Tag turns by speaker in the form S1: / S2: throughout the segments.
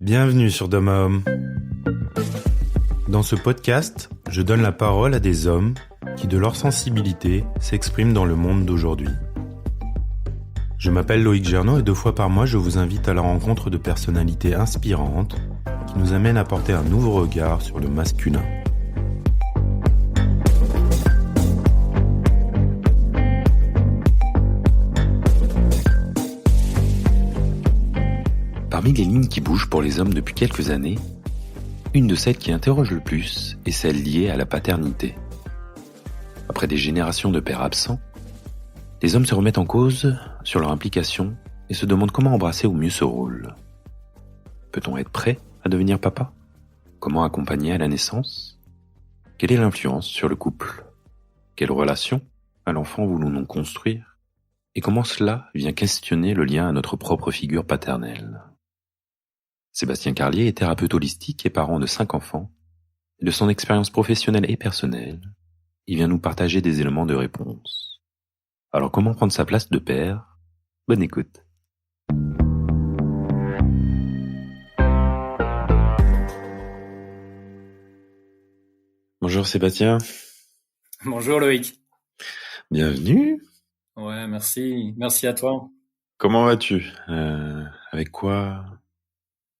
S1: Bienvenue sur D'homme à homme. Dans ce podcast, je donne la parole à des hommes qui, de leur sensibilité, s'expriment dans le monde d'aujourd'hui. Je m'appelle Loïc Gernot et 2 fois par mois, je vous invite à la rencontre de personnalités inspirantes qui nous amènent à porter un nouveau regard sur le masculin.
S2: Parmi les lignes qui bougent pour les hommes depuis quelques années, une de celles qui interroge le plus est celle liée à la paternité. Après des générations de pères absents, les hommes se remettent en cause sur leur implication et se demandent comment embrasser au mieux ce rôle. Peut-on être prêt à devenir papa ? Comment accompagner à la naissance ? Quelle est l'influence sur le couple ? Quelle relation à l'enfant voulons-nous construire ? Et comment cela vient questionner le lien à notre propre figure paternelle ? Sébastien Carlier est thérapeute holistique et parent de 5 enfants, et de son expérience professionnelle et personnelle, il vient nous partager des éléments de réponse. Alors comment prendre sa place de père ? Bonne écoute. Bonjour Sébastien.
S3: Bonjour Loïc.
S2: Bienvenue.
S3: Ouais, merci. Merci à toi.
S2: Comment vas-tu ? Avec quoi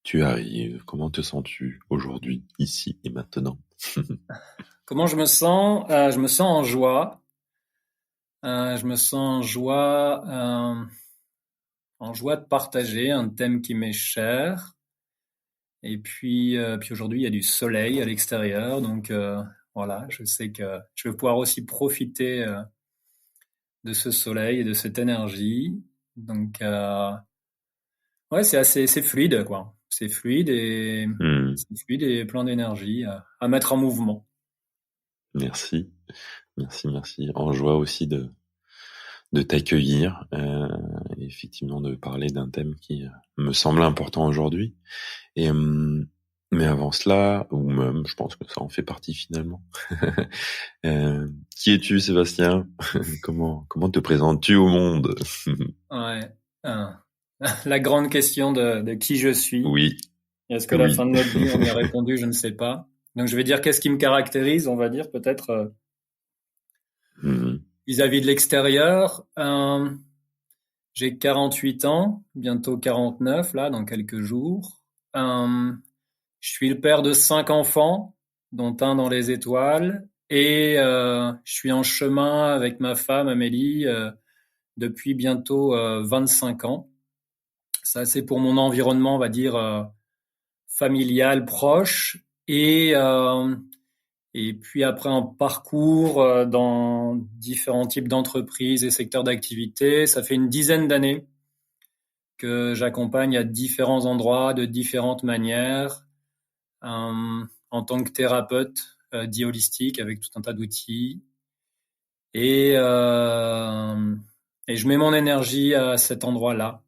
S2: tu arrives ? Comment te sens-tu aujourd'hui, ici et maintenant ?
S3: Comment je me sens ? Je me sens en joie. Je me sens en joie de partager un thème qui m'est cher. Et puis aujourd'hui, il y a du soleil à l'extérieur. Donc voilà, je sais que je vais pouvoir aussi profiter de ce soleil et de cette énergie. Donc ouais, c'est fluide, quoi. C'est fluide et plein d'énergie à mettre en mouvement.
S2: Merci. En joie aussi de t'accueillir, effectivement de parler d'un thème qui me semble important aujourd'hui. Et mais avant cela, ou même, je pense que ça en fait partie finalement. Qui es-tu, Sébastien ? Comment te présentes-tu au monde ?
S3: Ouais. La grande question de qui je suis.
S2: Oui.
S3: Est-ce que la fin de notre vie, on y a répondu, je ne sais pas. Donc je vais dire qu'est-ce qui me caractérise, on va dire peut-être vis-à-vis de l'extérieur. J'ai 48 ans, bientôt 49 là, dans quelques jours. Je suis le père de 5 enfants, dont un dans les étoiles, et je suis en chemin avec ma femme Amélie depuis bientôt 25 ans. Ça, c'est pour mon environnement, on va dire, familial proche. Et puis après un parcours dans différents types d'entreprises et secteurs d'activité, ça fait une dizaine d'années que j'accompagne à différents endroits, de différentes manières, en tant que thérapeute dit holistique avec tout un tas d'outils. Et je mets mon énergie à cet endroit-là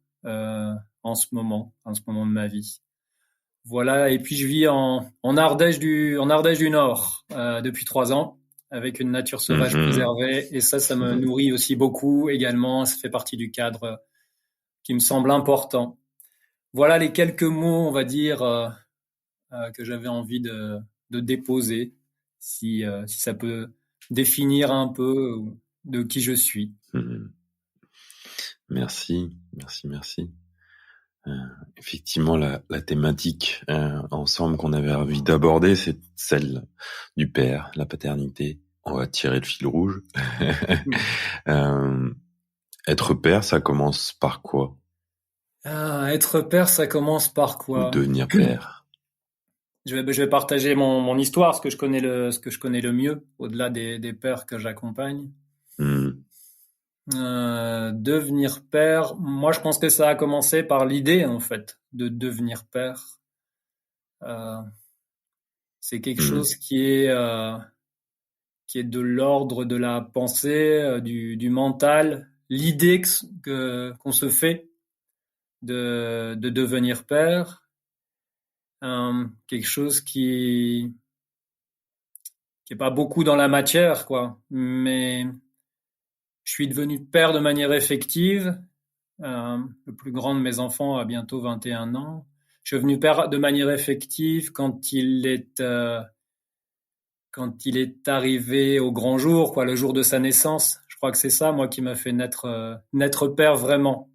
S3: en ce moment de ma vie. Voilà, et puis je vis en Ardèche du Nord depuis 3 ans avec une nature sauvage préservée, et ça me nourrit aussi beaucoup également. Ça fait partie du cadre qui me semble important. Voilà les quelques mots, on va dire, que j'avais envie de déposer, si ça peut définir un peu de qui je suis.
S2: Merci. Effectivement, la thématique ensemble qu'on avait envie d'aborder, c'est celle du père, la paternité. On va tirer le fil rouge. Être père, ça commence par quoi ?
S3: Être père, ça commence par quoi ?
S2: Ou devenir père.
S3: Je vais partager mon histoire, ce que je connais le mieux, au-delà des pères que j'accompagne. Devenir père, moi je pense que ça a commencé par l'idée en fait de devenir père. C'est quelque chose qui est de l'ordre de la pensée, du mental, l'idée qu'on se fait de devenir père, quelque chose qui est pas beaucoup dans la matière, quoi, mais je suis devenu père de manière effective. Le plus grand de mes enfants a bientôt 21 ans. suis devenu père de manière effective quand il est arrivé au grand jour, quoi, le jour de sa naissance. Je crois que c'est ça, moi, qui m'a fait naître père vraiment.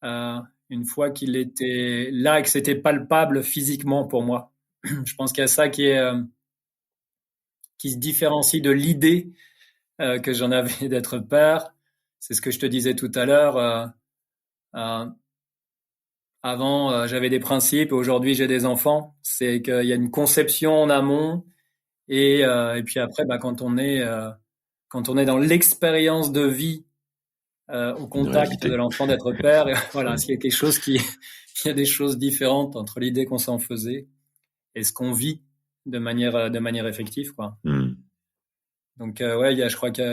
S3: Une fois qu'il était là et que c'était palpable physiquement pour moi. Je pense qu'il y a ça qui se différencie de l'idée que j'en avais d'être père. C'est ce que je te disais tout à l'heure. Avant, j'avais des principes. Aujourd'hui, j'ai des enfants. C'est qu'il y a une conception en amont. Et puis après, quand on est dans l'expérience de vie au contact de l'enfant d'être père, voilà, s'il y a quelque chose il y a des choses différentes entre l'idée qu'on s'en faisait et ce qu'on vit de manière effective, quoi. Donc je crois qu'il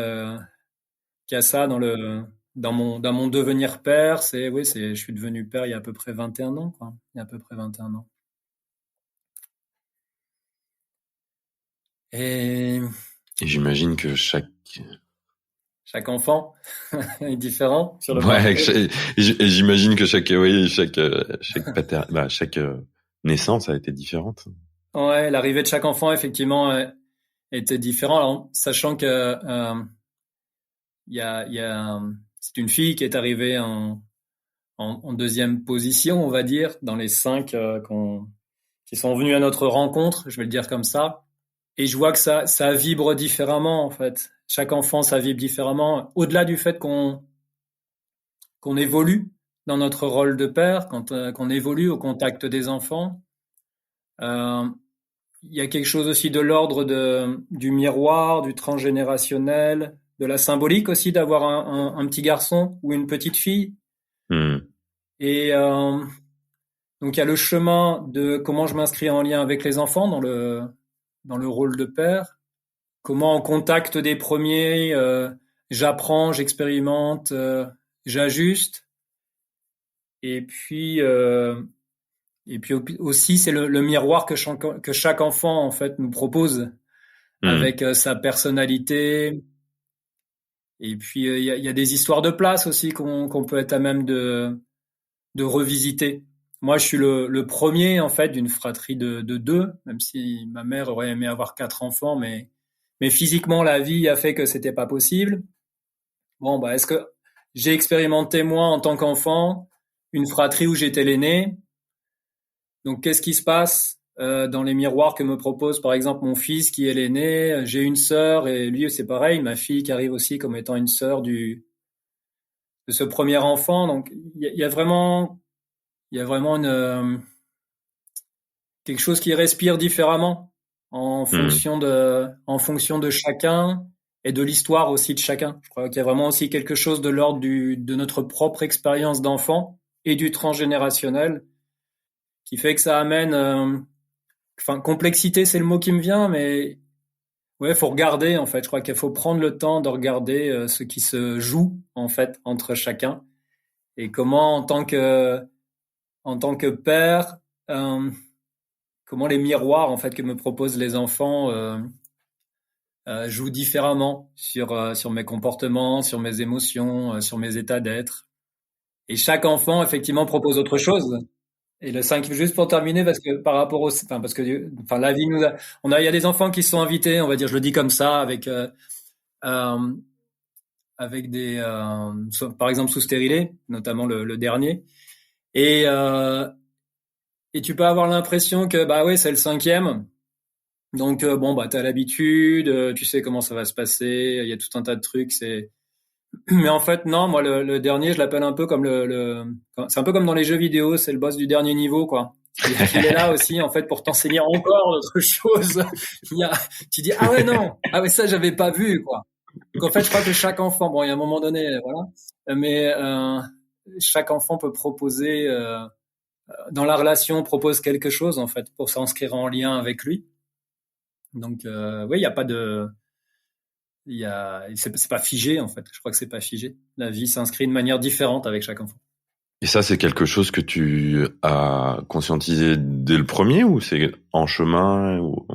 S3: y a ça dans mon devenir père. Je suis devenu père il y a à peu près 21 ans, quoi. Il y a à peu près 21 ans. Et
S2: j'imagine que chaque
S3: enfant est différent sur le
S2: et j'imagine que chaque naissance a été différente.
S3: Ouais, l'arrivée de chaque enfant effectivement était différente. Alors, sachant que c'est une fille qui est arrivée en deuxième position, on va dire, dans les 5 qui sont venus à notre rencontre, je vais le dire comme ça. Et je vois que ça vibre différemment, en fait. Chaque enfant, ça vibre différemment. Au-delà du fait qu'on évolue dans notre rôle de père, qu'on évolue au contact des enfants, il y a quelque chose aussi de l'ordre du miroir, du transgénérationnel, de la symbolique aussi d'avoir un petit garçon ou une petite fille. Et donc il y a le chemin de comment je m'inscris en lien avec les enfants dans le rôle de père, comment en contact des premiers, j'apprends, j'expérimente, j'ajuste. Et puis aussi, c'est le miroir que chaque enfant en fait nous propose avec sa personnalité. Et puis il y a des histoires de place aussi qu'on peut être à même de revisiter. Moi, je suis le premier en fait d'une fratrie de 2, même si ma mère aurait aimé avoir 4 enfants, mais physiquement la vie a fait que c'était pas possible. Bon, est-ce que j'ai expérimenté moi en tant qu'enfant une fratrie où j'étais l'aîné? Donc, qu'est-ce qui se passe dans les miroirs que me propose, par exemple, mon fils qui est l'aîné? J'ai une sœur et lui, c'est pareil, ma fille qui arrive aussi comme étant une sœur de ce premier enfant. Donc, il y a vraiment quelque chose qui respire différemment en fonction de chacun et de l'histoire aussi de chacun. Je crois qu'il y a vraiment aussi quelque chose de l'ordre de notre propre expérience d'enfant et du transgénérationnel qui fait que ça amène, complexité, c'est le mot qui me vient, mais ouais, faut regarder, en fait. Je crois qu'il faut prendre le temps de regarder ce qui se joue, en fait, entre chacun et comment, en tant que père, comment les miroirs, en fait, que me proposent les enfants jouent différemment sur mes comportements, sur mes émotions, sur mes états d'être. Et chaque enfant, effectivement, propose autre chose. Et le 5, juste pour terminer, parce que par rapport la vie il y a des enfants qui sont invités, on va dire, je le dis comme ça, avec des, par exemple, sous stérilet, notamment le dernier. Et tu peux avoir l'impression que, c'est le 5e. Donc, t'as l'habitude, tu sais comment ça va se passer, il y a tout un tas de trucs, mais en fait, non, moi, le dernier, je l'appelle un peu comme c'est un peu comme dans les jeux vidéo, c'est le boss du dernier niveau, quoi. Il est là aussi, en fait, pour t'enseigner encore d'autres choses. Tu dis, ah ouais, non, ah ouais, ça, j'avais pas vu, quoi. Donc, en fait, je crois que chaque enfant, il y a un moment donné, voilà, mais chaque enfant peut proposer, dans la relation, propose quelque chose, en fait, pour s'inscrire en lien avec lui. Donc, oui, il n'y a pas de... c'est pas figé, en fait. Je crois que c'est pas figé. La vie s'inscrit de manière différente avec chaque enfant.
S2: Et ça, c'est quelque chose que tu as conscientisé dès le premier, ou c'est en chemin, ou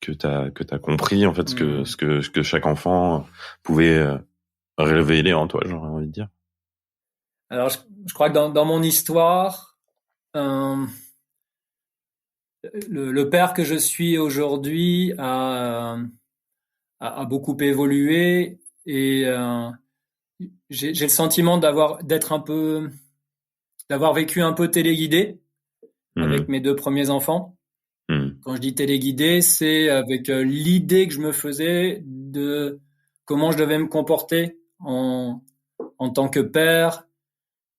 S2: que t'as compris, en fait, ce que chaque enfant pouvait révéler en toi, j'aurais envie de dire?
S3: Alors, je crois que dans mon histoire, euh, le père que je suis aujourd'hui a beaucoup évolué et j'ai le sentiment d'avoir vécu un peu téléguidé avec mes 2 premiers enfants. Quand je dis téléguidé, c'est avec l'idée que je me faisais de comment je devais me comporter en tant que père,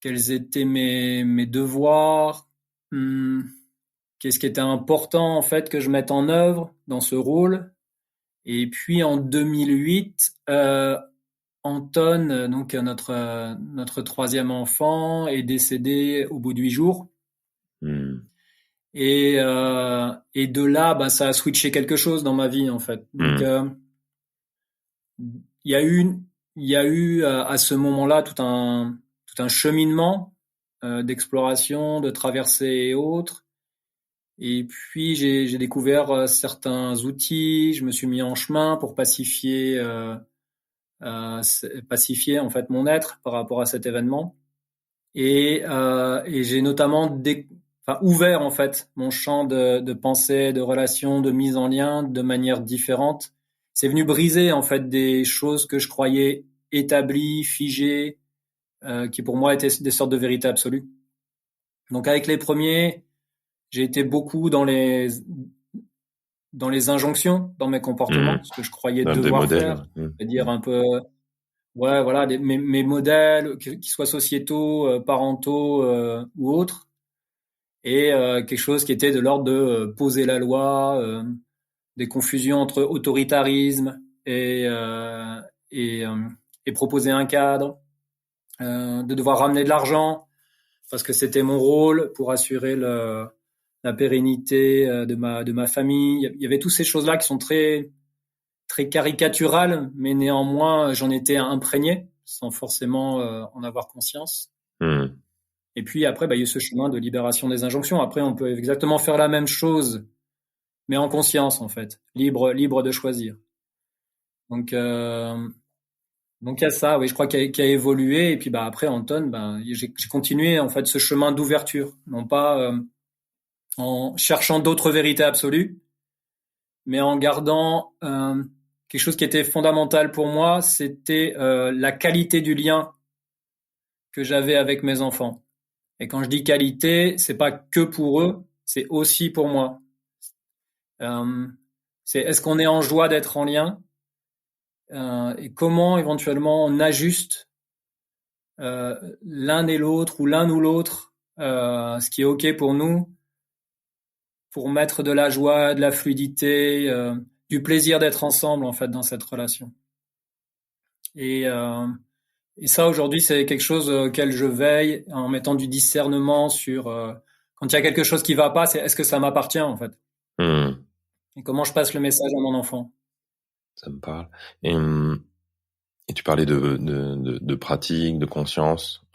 S3: quels étaient mes devoirs, qu'est-ce qui était important en fait que je mette en œuvre dans ce rôle. Et puis en 2008, Anton, donc notre 3e enfant, est décédé au bout de 8 jours. Et de là, bah, ça a switché quelque chose dans ma vie en fait. Donc il y a eu à ce moment-là tout un cheminement d'exploration, de traversée et autres. Et puis j'ai découvert certains outils, je me suis mis en chemin pour pacifier en fait mon être par rapport à cet événement. Et j'ai notamment ouvert en fait mon champ de pensée, de relations, de mise en lien de manière différente. C'est venu briser en fait des choses que je croyais établies, figées, qui pour moi étaient des sortes de vérités absolues. Donc avec les premiers, j'ai été beaucoup dans les injonctions, dans mes comportements, ce que je croyais devoir faire, c'est-à-dire un peu, ouais, voilà, mes modèles, qu'ils soient sociétaux, parentaux ou autres, et quelque chose qui était de l'ordre de poser la loi, des confusions entre autoritarisme et proposer un cadre, de devoir ramener de l'argent parce que c'était mon rôle pour assurer la pérennité de ma famille. Il y avait toutes ces choses-là qui sont très très caricaturales, mais néanmoins j'en étais imprégné sans forcément en avoir conscience. Et puis après, il y a eu ce chemin de libération des injonctions. Après, on peut exactement faire la même chose, mais en conscience, en fait, libre de choisir. Donc il y a ça, oui, je crois qu'il a évolué. Et puis après, Anton, j'ai continué en fait ce chemin d'ouverture, non pas en cherchant d'autres vérités absolues, mais en gardant quelque chose qui était fondamental pour moi, c'était la qualité du lien que j'avais avec mes enfants. Et quand je dis qualité, c'est pas que pour eux, c'est aussi pour moi. C'est est-ce qu'on est en joie d'être en lien et comment éventuellement on ajuste l'un et l'autre ou l'un ou l'autre, ce qui est ok pour nous, pour mettre de la joie, de la fluidité, du plaisir d'être ensemble en fait dans cette relation. Et ça aujourd'hui c'est quelque chose auquel je veille en mettant du discernement sur quand il y a quelque chose qui va pas, c'est est-ce que ça m'appartient en fait. Et comment je passe le message à mon enfant.
S4: Ça me parle. Et tu parlais de pratique, de conscience.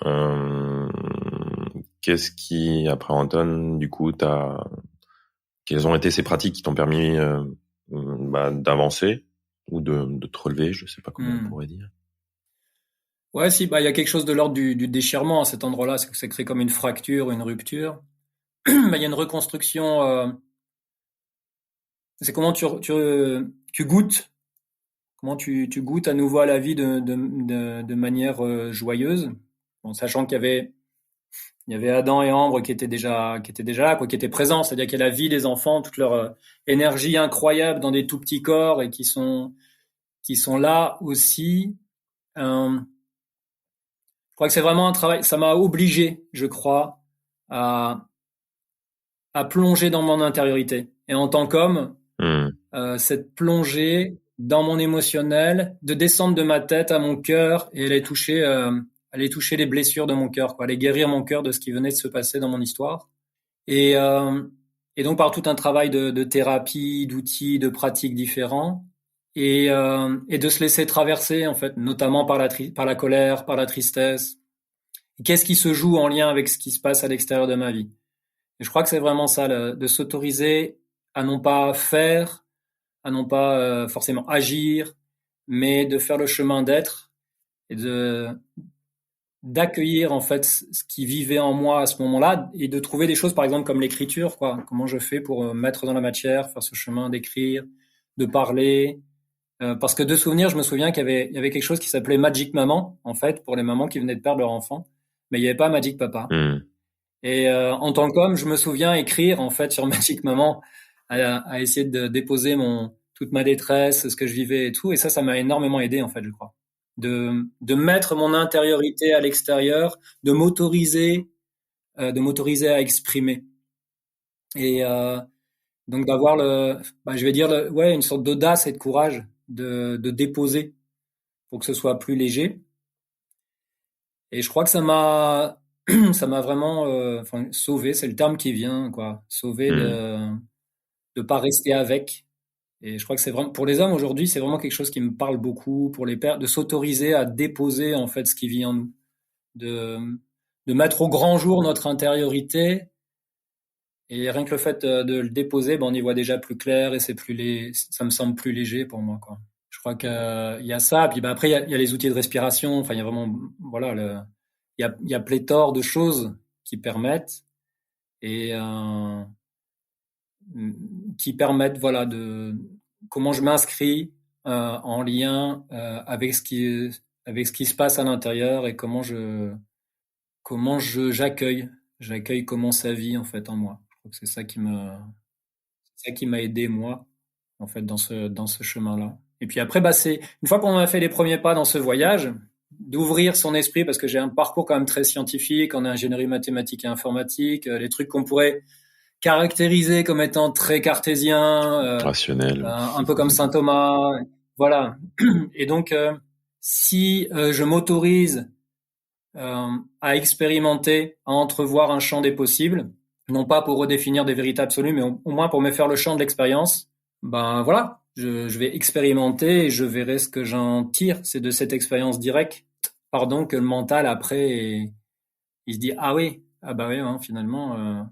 S4: Qu'est-ce qui, après Anton, du coup, quelles ont été ces pratiques qui t'ont permis d'avancer ou de te relever, je sais pas comment on pourrait dire.
S3: Ouais, si, il y a quelque chose de l'ordre du déchirement à cet endroit-là, c'est que ça crée comme une fracture, une rupture. Il y a une reconstruction. C'est comment tu goûtes, comment tu goûtes à nouveau à la vie de manière joyeuse, sachant qu'il y avait Adam et Ambre qui étaient déjà là, quoi, qui étaient présents, c'est-à-dire qu'il y a la vie des enfants, toute leur énergie incroyable dans des tout petits corps et qui sont là aussi. Je crois que c'est vraiment un travail. Ça m'a obligé, je crois, à plonger dans mon intériorité. Et en tant qu'homme, cette plongée dans mon émotionnel, de descendre de ma tête à mon cœur et aller toucher les blessures de mon cœur, quoi, aller guérir mon cœur de ce qui venait de se passer dans mon histoire. Et donc par tout un travail de thérapie, d'outils, de pratiques différents, et de se laisser traverser en fait, notamment par la colère, par la tristesse. Qu'est-ce qui se joue en lien avec ce qui se passe à l'extérieur de ma vie? Et je crois que c'est vraiment ça, de s'autoriser à non pas faire, à non pas forcément agir, mais de faire le chemin d'être et de d'accueillir en fait ce qui vivait en moi à ce moment-là et de trouver des choses, par exemple comme l'écriture, quoi. Comment je fais pour mettre dans la matière, faire ce chemin d'écrire, de parler. Parce que de souvenirs, je me souviens il y avait quelque chose qui s'appelait Magic Maman, en fait, pour les mamans qui venaient de perdre leur enfant, mais il n'y avait pas Magic Papa. Et en tant qu'homme, je me souviens écrire en fait sur Magic Maman, à essayer de déposer toute ma détresse, ce que je vivais et tout. Et ça m'a énormément aidé en fait, je crois, de mettre mon intériorité à l'extérieur, de m'autoriser à exprimer. Et donc d'avoir je vais dire une sorte d'audace et de courage de déposer pour que ce soit plus léger. Et je crois que ça m'a vraiment sauvé, c'est le terme qui vient, quoi. Sauvé de pas rester avec. Et je crois que c'est vraiment, pour les hommes aujourd'hui, c'est vraiment quelque chose qui me parle beaucoup, pour les pères, de s'autoriser à déposer, en fait, ce qui vit en nous. De mettre au grand jour notre intériorité. Et rien que le fait de le déposer, on y voit déjà plus clair et ça me semble plus léger pour moi, quoi. Je crois qu'il y a ça. Puis après, il y a les outils de respiration. Enfin, il y a vraiment, voilà, il y a pléthore de choses qui permettent et qui permettent, voilà, comment je m'inscris en lien avec ce qui se passe à l'intérieur et comment j'accueille comment ça vit en fait en moi. Je crois que c'est ça qui m'a aidé moi en fait dans ce chemin-là. Et puis après, c'est une fois qu'on a fait les premiers pas dans ce voyage, d'ouvrir son esprit, parce que j'ai un parcours quand même très scientifique en ingénierie mathématique et informatique, les trucs qu'on pourrait caractérisé comme étant très cartésien,
S4: rationnel,
S3: un peu comme saint Thomas, voilà. Et donc, si je m'autorise à expérimenter, à entrevoir un champ des possibles, non pas pour redéfinir des vérités absolues, mais au moins pour me faire le champ de l'expérience, voilà, je vais expérimenter et je verrai ce que j'en tire. C'est de cette expérience directe, que le mental après, il se dit ah oui, finalement.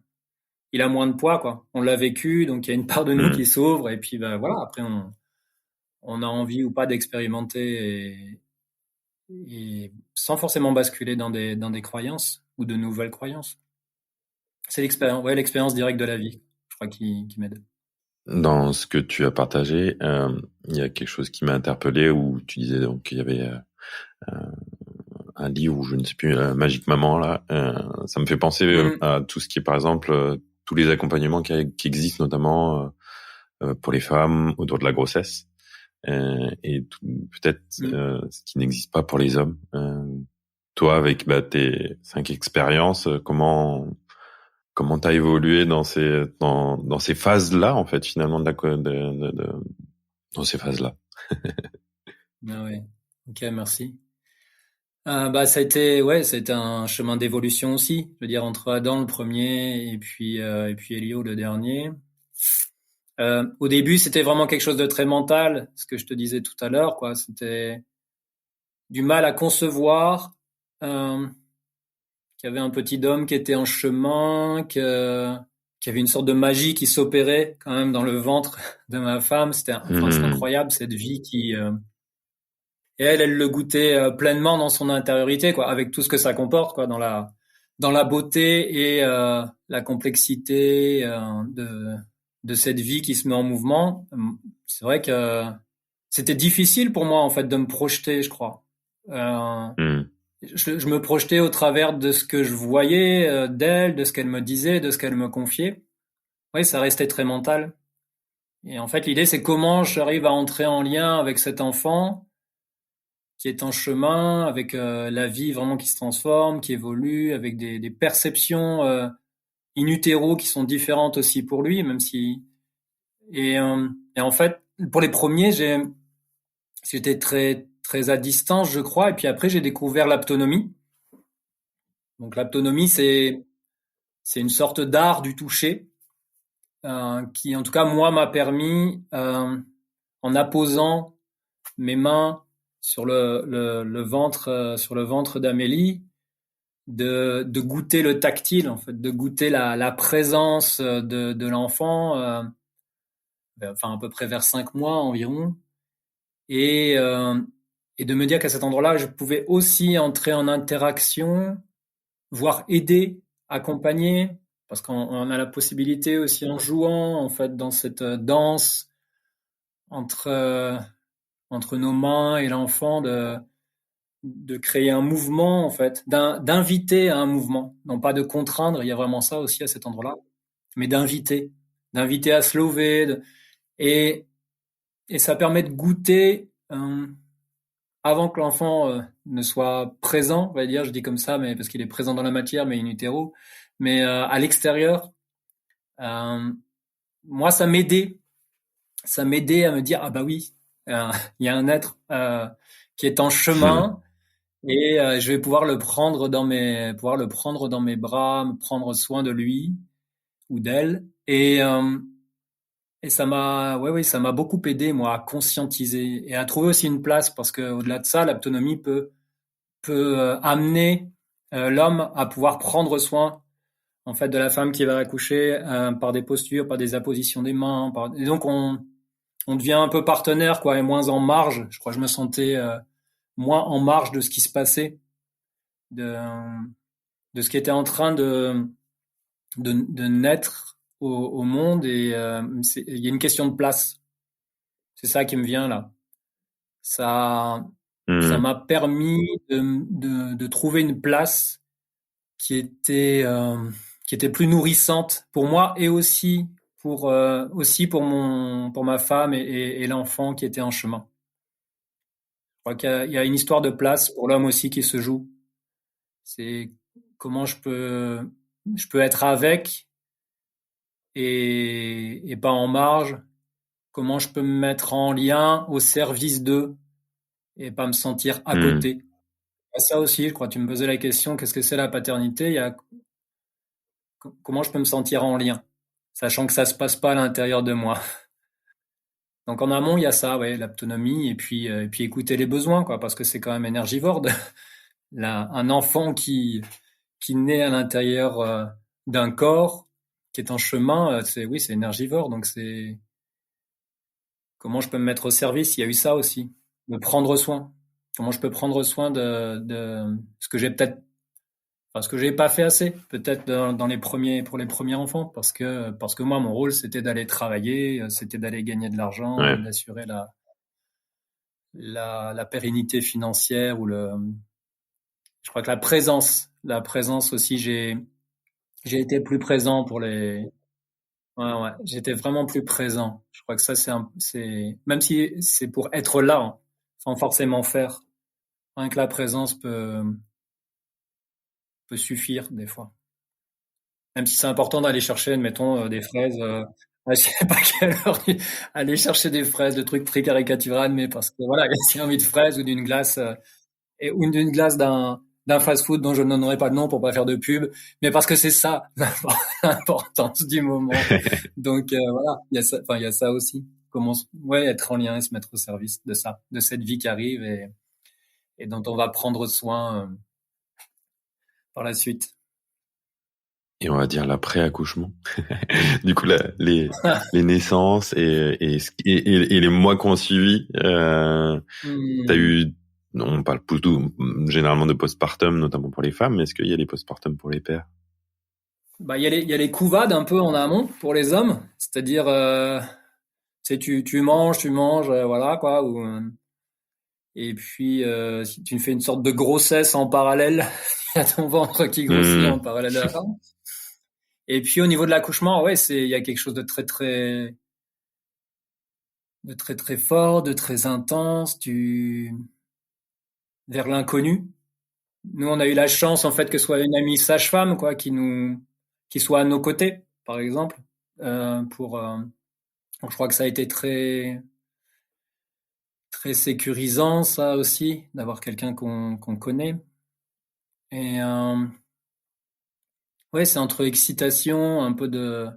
S3: Il a moins de poids, quoi. On l'a vécu, donc il y a une part de nous qui s'ouvre, et puis voilà. Après, on a envie ou pas d'expérimenter et sans forcément basculer dans des croyances ou de nouvelles croyances. C'est l'expérience directe de la vie, je crois, qui m'aide.
S4: Dans ce que tu as partagé, il y a quelque chose qui m'a interpellé où tu disais donc qu'il y avait un livre où je ne sais plus, Magic Maman là. Ça me fait penser à tout ce qui est par exemple tous les accompagnements qui existent notamment pour les femmes autour de la grossesse et peut-être ce qui n'existe pas pour les hommes. Toi, avec tes 5 expériences, comment t'as évolué dans ces phases-là, en fait, finalement, dans ces phases-là?
S3: Ah ouais. Ok, merci. Ça a été un chemin d'évolution aussi. Je veux dire, entre Adam le premier et puis Elio le dernier. Au début, c'était vraiment quelque chose de très mental, ce que je te disais tout à l'heure, quoi. C'était du mal à concevoir qu'il y avait un petit homme qui était en chemin, qu'il y avait une sorte de magie qui s'opérait quand même dans le ventre de ma femme. C'est incroyable, cette vie qui... Et elle le goûtait pleinement dans son intériorité, quoi, avec tout ce que ça comporte, quoi, dans la beauté et la complexité de cette vie qui se met en mouvement. C'est vrai que c'était difficile pour moi, en fait, de me projeter, je crois. Je me projetais au travers de ce que je voyais d'elle, de ce qu'elle me disait, de ce qu'elle me confiait. Oui, ça restait très mental. Et en fait, l'idée, c'est comment j'arrive à entrer en lien avec cet enfant qui est en chemin, avec la vie vraiment qui se transforme, qui évolue, avec des perceptions in utero qui sont différentes aussi pour lui, même si... Et en fait, pour les premiers, j'étais très, très à distance, je crois, et puis après, j'ai découvert l'aptonomie. Donc l'aptonomie, c'est une sorte d'art du toucher qui, en tout cas, moi, m'a permis, en apposant mes mains sur le ventre d'Amélie, de goûter le tactile, en fait, de goûter la présence de l'enfant, à peu près vers 5 mois environ, et et de me dire qu'à cet endroit-là, je pouvais aussi entrer en interaction, voire aider, accompagner, parce qu'on a la possibilité aussi en jouant, en fait, dans cette danse entre nos mains et l'enfant, de créer un mouvement, en fait, d'inviter à un mouvement, non pas de contraindre, il y a vraiment ça aussi à cet endroit-là, mais d'inviter à se lever, et ça permet de goûter avant que l'enfant ne soit présent, on va dire, je dis comme ça, mais parce qu'il est présent dans la matière, mais in utero, mais à l'extérieur. Moi, ça m'aidait à me dire, ah bah oui, il y a un être qui est en chemin, et je vais pouvoir le prendre dans mes bras, me prendre soin de lui ou d'elle, et ça m'a, ça m'a beaucoup aidé, moi, à conscientiser et à trouver aussi une place, parce que au-delà de ça, l'autonomie peut amener l'homme à pouvoir prendre soin, en fait, de la femme qui va accoucher, par des postures, par des appositions des mains, et donc on devient un peu partenaire, quoi, et moins en marge. Je crois que je me sentais moins en marge de ce qui se passait, de ce qui était en train de naître au monde, et il y a une question de place. C'est ça qui me vient là. Ça m'a permis de trouver une place qui était plus nourrissante pour moi, et aussi pour ma femme et l'enfant qui était en chemin. Je crois qu'il y a une histoire de place pour l'homme aussi qui se joue. C'est comment je peux être avec, et pas en marge. Comment je peux me mettre en lien au service d'eux et pas me sentir à côté. Ça aussi, je crois, tu me posais la question, qu'est-ce que c'est la paternité? Comment je peux me sentir en lien, sachant que ça se passe pas à l'intérieur de moi. Donc en amont, il y a ça, ouais, l'autonomie, et puis écouter les besoins, quoi, parce que c'est quand même énergivore. Un enfant qui naît à l'intérieur d'un corps qui est en chemin, c'est énergivore. Donc c'est comment je peux me mettre au service. Il y a eu ça aussi, me prendre soin. Comment je peux prendre soin de ce que j'ai ce que j'ai pas fait assez, peut-être pour les premiers enfants, parce que moi, mon rôle, c'était d'aller travailler, c'était d'aller gagner de l'argent, d'assurer la pérennité financière, je crois que la présence aussi, j'ai été plus présent pour les. Ouais, j'étais vraiment plus présent. Je crois que ça, c'est même si c'est pour être là, hein, sans forcément faire. Rien que la présence peut suffire des fois. Même si c'est important d'aller chercher, admettons, des fraises, je sais pas quelle heure, aller chercher des fraises, de trucs très caricatural, mais parce que voilà, il y a envie de fraises ou d'une glace, ou d'une glace d'un fast-food dont je ne donnerai pas le nom pour pas faire de pub, mais parce que c'est ça l'importance du moment. Donc voilà, il y a ça aussi. Comment être en lien et se mettre au service de ça, de cette vie qui arrive, et dont on va prendre soin par la suite.
S4: Et on va dire l'après-accouchement. Du coup, les naissances et les mois qu'on suivi, t'as eu, on parle plutôt généralement de postpartum, notamment pour les femmes, mais est-ce qu'il y a les postpartum pour les pères?
S3: Il y a les couvades un peu en amont pour les hommes, c'est-à-dire tu manges, voilà quoi, et puis si tu fais une sorte de grossesse en parallèle, il y a ton ventre qui grossit en parallèle à ça. Et puis au niveau de l'accouchement, il y a quelque chose de très très fort, de très intense, vers l'inconnu. Nous, on a eu la chance, en fait, que ce soit une amie sage-femme, quoi, qui soit à nos côtés, par exemple, donc je crois que ça a été très très sécurisant, ça aussi, d'avoir quelqu'un qu'on connaît. Et c'est entre excitation, un peu de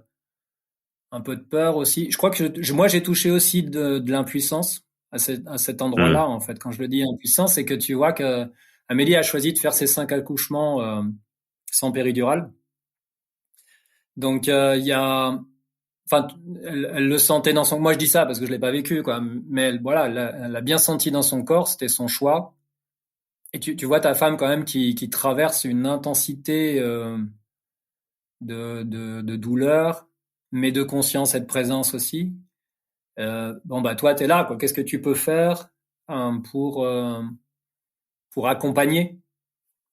S3: peur aussi. Je crois que moi, j'ai touché aussi de l'impuissance à cet endroit-là, en fait. Quand je le dis impuissance, c'est que tu vois que Amélie a choisi de faire ses 5 accouchements sans péridurale. Donc, il y a enfin, elle le sentait dans son. Moi, je dis ça parce que je l'ai pas vécu, quoi. Mais voilà, elle l'a bien senti dans son corps. C'était son choix. Et tu vois ta femme quand même qui traverse une intensité de douleur, mais de conscience et de présence aussi. Bon bah toi t'es là, quoi. Qu'est-ce que tu peux faire hein, pour accompagner?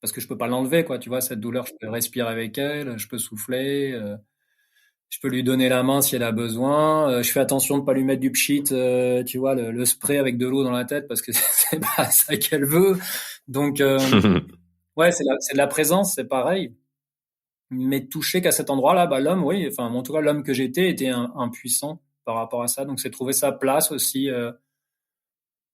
S3: Parce que je peux pas l'enlever, quoi. Tu vois cette douleur, je peux respirer avec elle, je peux souffler. Je peux lui donner la main si elle a besoin. Je fais attention de pas lui mettre du pchit, tu vois, le spray avec de l'eau dans la tête parce que c'est pas ça qu'elle veut. Donc, ouais, c'est de la présence, c'est pareil. Mais toucher qu'à cet endroit-là, bah, l'homme, oui, enfin, en tout cas, l'homme que j'étais était impuissant par rapport à ça. Donc, c'est trouver sa place aussi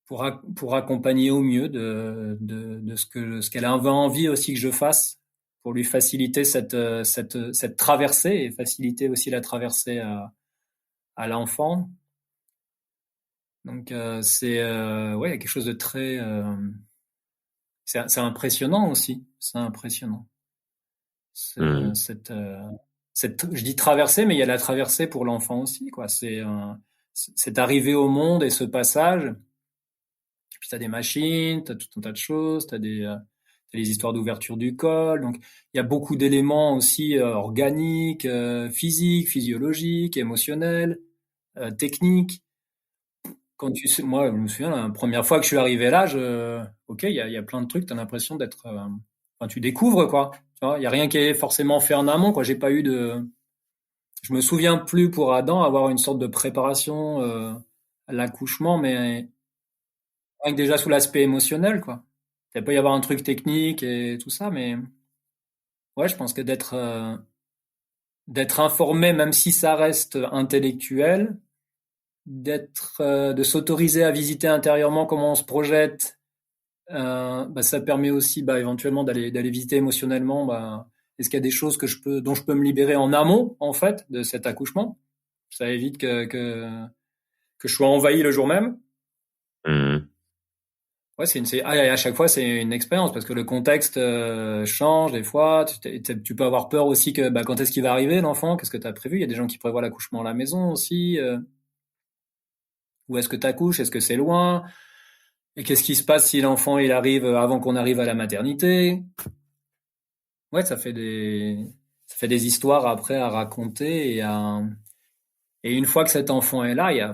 S3: pour accompagner au mieux de ce qu'elle avait envie aussi que je fasse pour lui faciliter cette traversée et faciliter aussi la traversée à l'enfant. Donc c'est ouais, quelque chose de très c'est impressionnant aussi, c'est impressionnant. Cette je dis traversée, mais il y a la traversée pour l'enfant aussi, quoi. C'est arrivé au monde et ce passage. Puis t'as des machines, t'as tout un tas de choses, t'as les histoires d'ouverture du col. Donc il y a beaucoup d'éléments aussi organiques, physiques, physiologiques, émotionnels, techniques. Moi, je me souviens, la première fois que je suis arrivé là, ok, il y a plein de trucs, t'as l'impression d'être, enfin, tu découvres, quoi. Tu vois, il y a rien qui est forcément fait en amont, quoi. Je me souviens plus pour Adam avoir une sorte de préparation à l'accouchement, mais rien que déjà sous l'aspect émotionnel, quoi. Il peut y avoir un truc technique et tout ça, mais ouais, je pense que d'être informé, même si ça reste intellectuel, de s'autoriser à visiter intérieurement comment on se projette, bah, ça permet aussi, bah, éventuellement d'aller visiter émotionnellement, bah, est-ce qu'il y a des choses dont je peux me libérer en amont, en fait, de cet accouchement? Ça évite que je sois envahi le jour même. Ouais, à chaque fois c'est une expérience parce que le contexte change des fois. Tu peux avoir peur aussi que bah, quand est-ce qu'il va arriver l'enfant? Qu'est-ce que tu as prévu? Il y a des gens qui prévoient l'accouchement à la maison aussi. Où est-ce que tu accouches? Est-ce que c'est loin? Et qu'est-ce qui se passe si l'enfant il arrive avant qu'on arrive à la maternité? Ouais, ça fait des histoires après à raconter et une fois que cet enfant est là,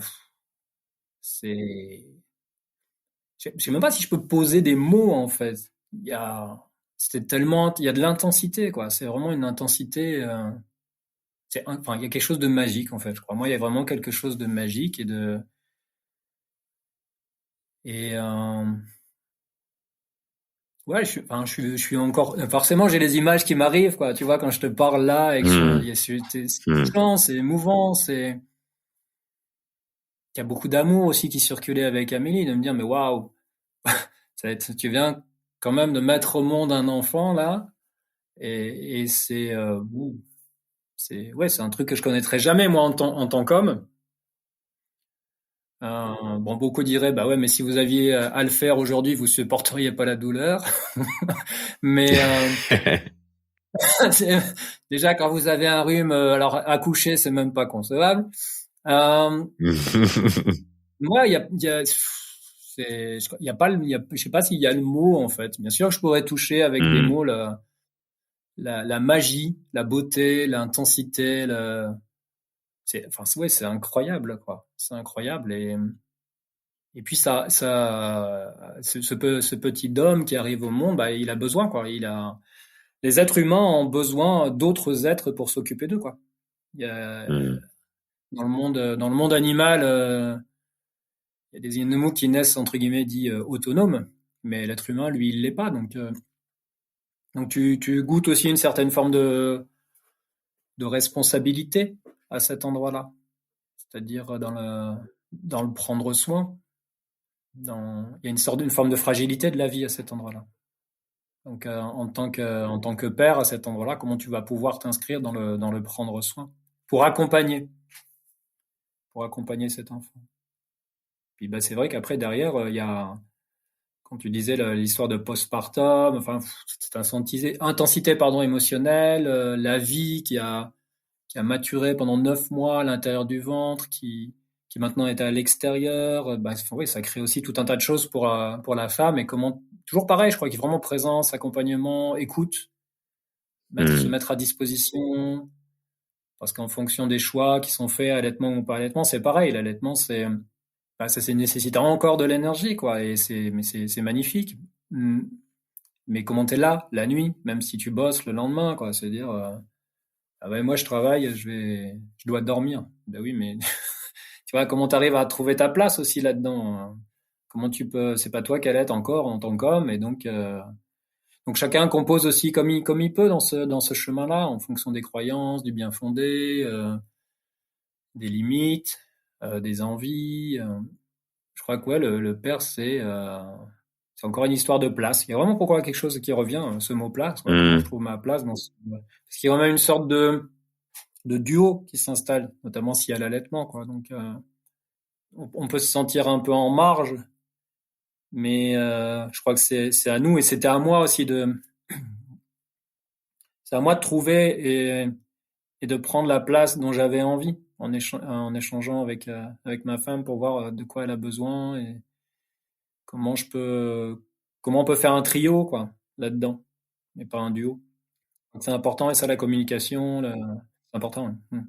S3: c'est je sais même pas si je peux poser des mots en fait. Il y a de l'intensité quoi. C'est vraiment une intensité. Enfin, il y a quelque chose de magique en fait. Je crois. Moi, il y a vraiment quelque chose de magique et ouais, je suis encore. Forcément, j'ai les images qui m'arrivent quoi. Tu vois, quand je te parle là, c'est touchant, c'est émouvant, il y a beaucoup d'amour aussi qui circulait avec Amélie, de me dire mais waouh. Tu viens quand même de mettre au monde un enfant là, et c'est un truc que je connaîtrais jamais moi en tant qu'homme. Bon, beaucoup diraient bah ouais, mais si vous aviez à le faire aujourd'hui, vous supporteriez pas la douleur. Mais déjà quand vous avez un rhume, alors accoucher c'est même pas concevable. Moi, il y a pas, je sais pas s'il y a le mot en fait. Bien sûr, je pourrais toucher avec des mots la magie, la beauté, l'intensité, c'est incroyable quoi. C'est incroyable et puis ce petit homme qui arrive au monde, bah, il a besoin quoi. Les êtres humains ont besoin d'autres êtres pour s'occuper d'eux quoi. Il y a, dans le monde animal. Il y a des animaux qui naissent entre guillemets dits autonomes, mais l'être humain, lui, il l'est pas. Donc tu goûtes aussi une certaine forme de responsabilité à cet endroit-là, c'est-à-dire dans le prendre soin. Il y a une forme de fragilité de la vie à cet endroit-là. Donc en tant que père à cet endroit-là, comment tu vas pouvoir t'inscrire dans le prendre soin pour accompagner cet enfant. Puis bah, c'est vrai qu'après derrière il y a quand tu disais l'histoire de postpartum, enfin cette intensité pardon émotionnelle, la vie qui a a maturé pendant 9 mois à l'intérieur du ventre, qui maintenant est à l'extérieur. Oui, ça crée aussi tout un tas de choses pour la femme. Et toujours pareil, je crois qu'il y a vraiment présence, accompagnement, écoute, se mettre à disposition. Parce qu'en fonction des choix qui sont faits, allaitement ou pas allaitement, c'est pareil. L'allaitement, ça nécessite encore de l'énergie, quoi. Et c'est magnifique. Mais comment t'es là, la nuit, même si tu bosses le lendemain, quoi. C'est-à-dire, moi, je travaille, je dois dormir. Ben oui, mais tu vois, comment t'arrives à trouver ta place aussi là-dedans, hein. Comment tu peux, c'est pas toi qui allaite encore en tant qu'homme, et donc chacun compose aussi comme il peut dans ce chemin-là, en fonction des croyances, du bien fondé, des limites, des envies. Je crois que le père, c'est encore une histoire de place. Il y a vraiment pourquoi quelque chose qui revient, ce mot place. Comment je trouve ma place parce qu'il y a quand même une sorte de duo qui s'installe, notamment s'il y a l'allaitement, quoi. Donc on peut se sentir un peu en marge, mais je crois que c'est à nous, et c'était à moi aussi c'est à moi de trouver et de prendre la place dont j'avais envie en échangeant avec ma femme pour voir de quoi elle a besoin et comment on peut faire un trio, quoi, là-dedans, mais pas un duo. Donc c'est important, et ça, la communication, c'est important. Ouais.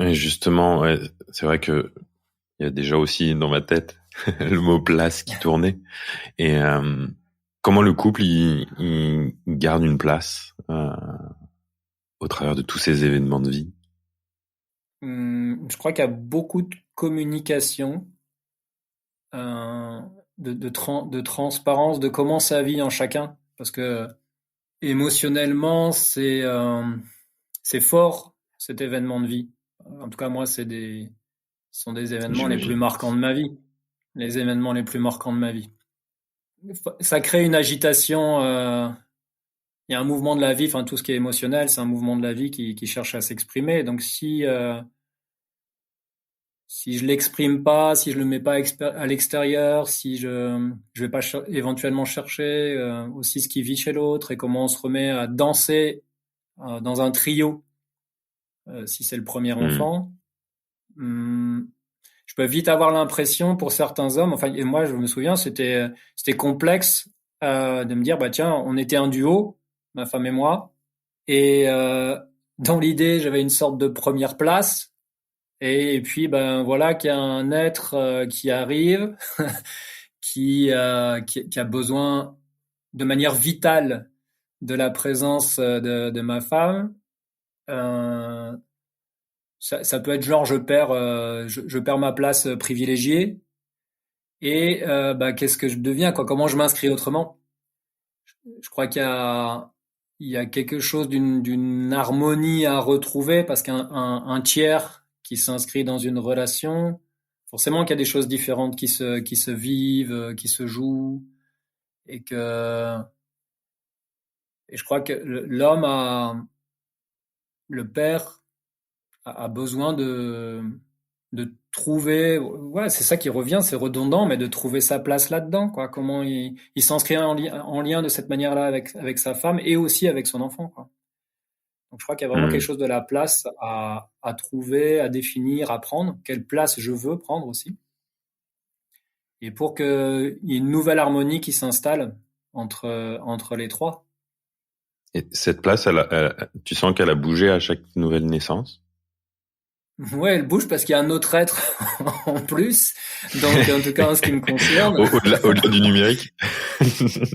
S4: Et justement, ouais, c'est vrai que il y a déjà aussi dans ma tête le mot place qui tournait. Et comment le couple il garde une place au travers de tous ces événements de vie?
S3: Je crois qu'il y a beaucoup de communication, de transparence de comment ça vit en chacun, parce que émotionnellement c'est fort, cet événement de vie. En tout cas, moi, ce sont des événements les plus marquants de ma vie. Les événements les plus marquants de ma vie. Ça crée une agitation. Il y a un mouvement de la vie. Enfin, tout ce qui est émotionnel, c'est un mouvement de la vie qui cherche à s'exprimer. Donc, si je l'exprime pas, si je le mets pas à l'extérieur, si je vais pas éventuellement chercher aussi ce qui vit chez l'autre et comment on se remet à danser dans un trio, si c'est le premier enfant. Je peux vite avoir l'impression, pour certains hommes, enfin, et moi je me souviens, c'était complexe de me dire, tiens, on était un duo, ma femme et moi, et dans l'idée, j'avais une sorte de première place, et puis voilà qu'il y a un être qui arrive, qui a besoin de manière vitale de la présence de ma femme. Ça peut être genre je perds ma place privilégiée, et qu'est-ce que je deviens, quoi, comment je m'inscris autrement. Je crois qu'il y a quelque chose d'une harmonie à retrouver, parce qu'un tiers qui s'inscrit dans une relation, forcément qu'il y a des choses différentes qui se vivent, qui se jouent, et je crois que le père a besoin de trouver, ouais, c'est ça qui revient, c'est redondant, mais de trouver sa place là-dedans, quoi. Comment il s'inscrit en lien de cette manière-là avec sa femme et aussi avec son enfant, quoi. Donc je crois qu'il y a vraiment quelque chose de la place à trouver, à définir, à prendre. Quelle place je veux prendre aussi. Et pour qu'il y ait une nouvelle harmonie qui s'installe entre les trois.
S4: Et cette place, tu sens qu'elle a bougé à chaque nouvelle naissance?
S3: Ouais, elle bouge parce qu'il y a un autre être en plus. Donc, en tout cas, en ce qui me concerne.
S4: Au-delà du numérique.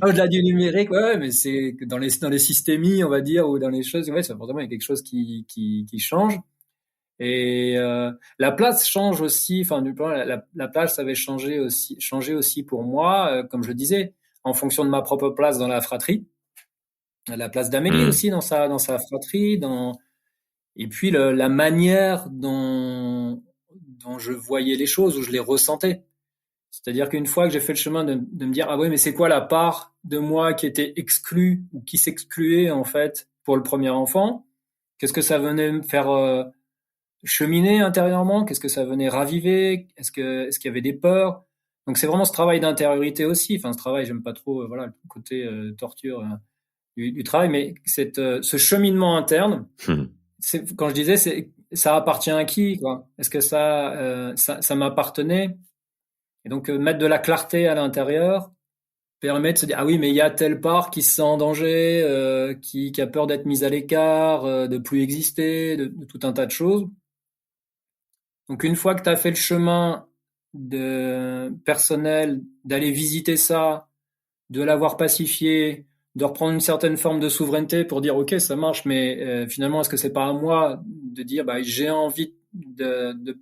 S3: Au-delà du numérique, ouais, mais c'est que dans les systémies, on va dire, ou dans les choses, ouais, c'est forcément, il y a quelque chose qui change. Et la place change aussi. Enfin, la place avait changé aussi pour moi, comme je le disais, en fonction de ma propre place dans la fratrie. La place d'Amélie aussi dans sa fratrie, et puis la manière dont je voyais les choses, où je les ressentais. C'est-à-dire qu'une fois que j'ai fait le chemin de me dire, ah ouais, mais c'est quoi la part de moi qui était exclue ou qui s'excluait en fait pour le premier enfant? Qu'est-ce que ça venait me faire cheminer intérieurement? Qu'est-ce que ça venait raviver? Est-ce qu'il y avait des peurs? Donc c'est vraiment ce travail d'intériorité aussi. Enfin, ce travail, j'aime pas trop voilà, le côté torture du travail, mais ce cheminement interne. Quand je disais, c'est ça appartient à qui, quoi? Est-ce que ça m'appartenait? Et donc, mettre de la clarté à l'intérieur permet de se dire, ah oui, mais il y a telle part qui se sent en danger, qui a peur d'être mise à l'écart, de plus exister, de tout un tas de choses. Donc, une fois que tu as fait le chemin personnel, d'aller visiter ça, de l'avoir pacifié, de reprendre une certaine forme de souveraineté pour dire, ok, ça marche, mais finalement, est-ce que c'est pas à moi de dire, bah, j'ai envie de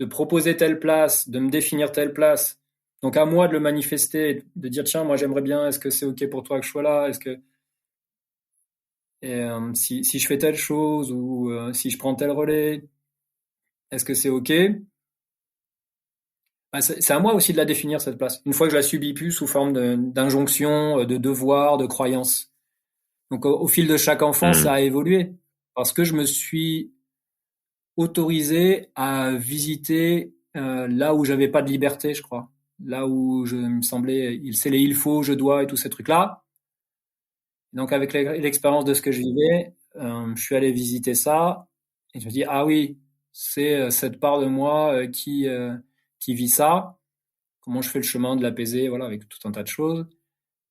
S3: proposer telle place, de me définir telle place. Donc à moi de le manifester, de dire tiens, moi j'aimerais bien, est-ce que c'est ok pour toi que je sois là? Est-ce que si je fais telle chose ou si je prends tel relais, est-ce que c'est ok? Bah, c'est à moi aussi de la définir cette place. Une fois que je la subis plus sous forme d'injonction, de devoir, de croyance. Donc au fil de chaque enfant, ça a évolué parce que je me suis autorisé à visiter là où j'avais pas de liberté, je crois. Là où il me semblait, c'est les il faut, je dois et tous ces trucs-là. Donc avec l'expérience de ce que je vivais, je suis allé visiter ça et je me dis ah oui, c'est cette part de moi qui vit ça. Comment je fais le chemin de l'apaiser, voilà, avec tout un tas de choses.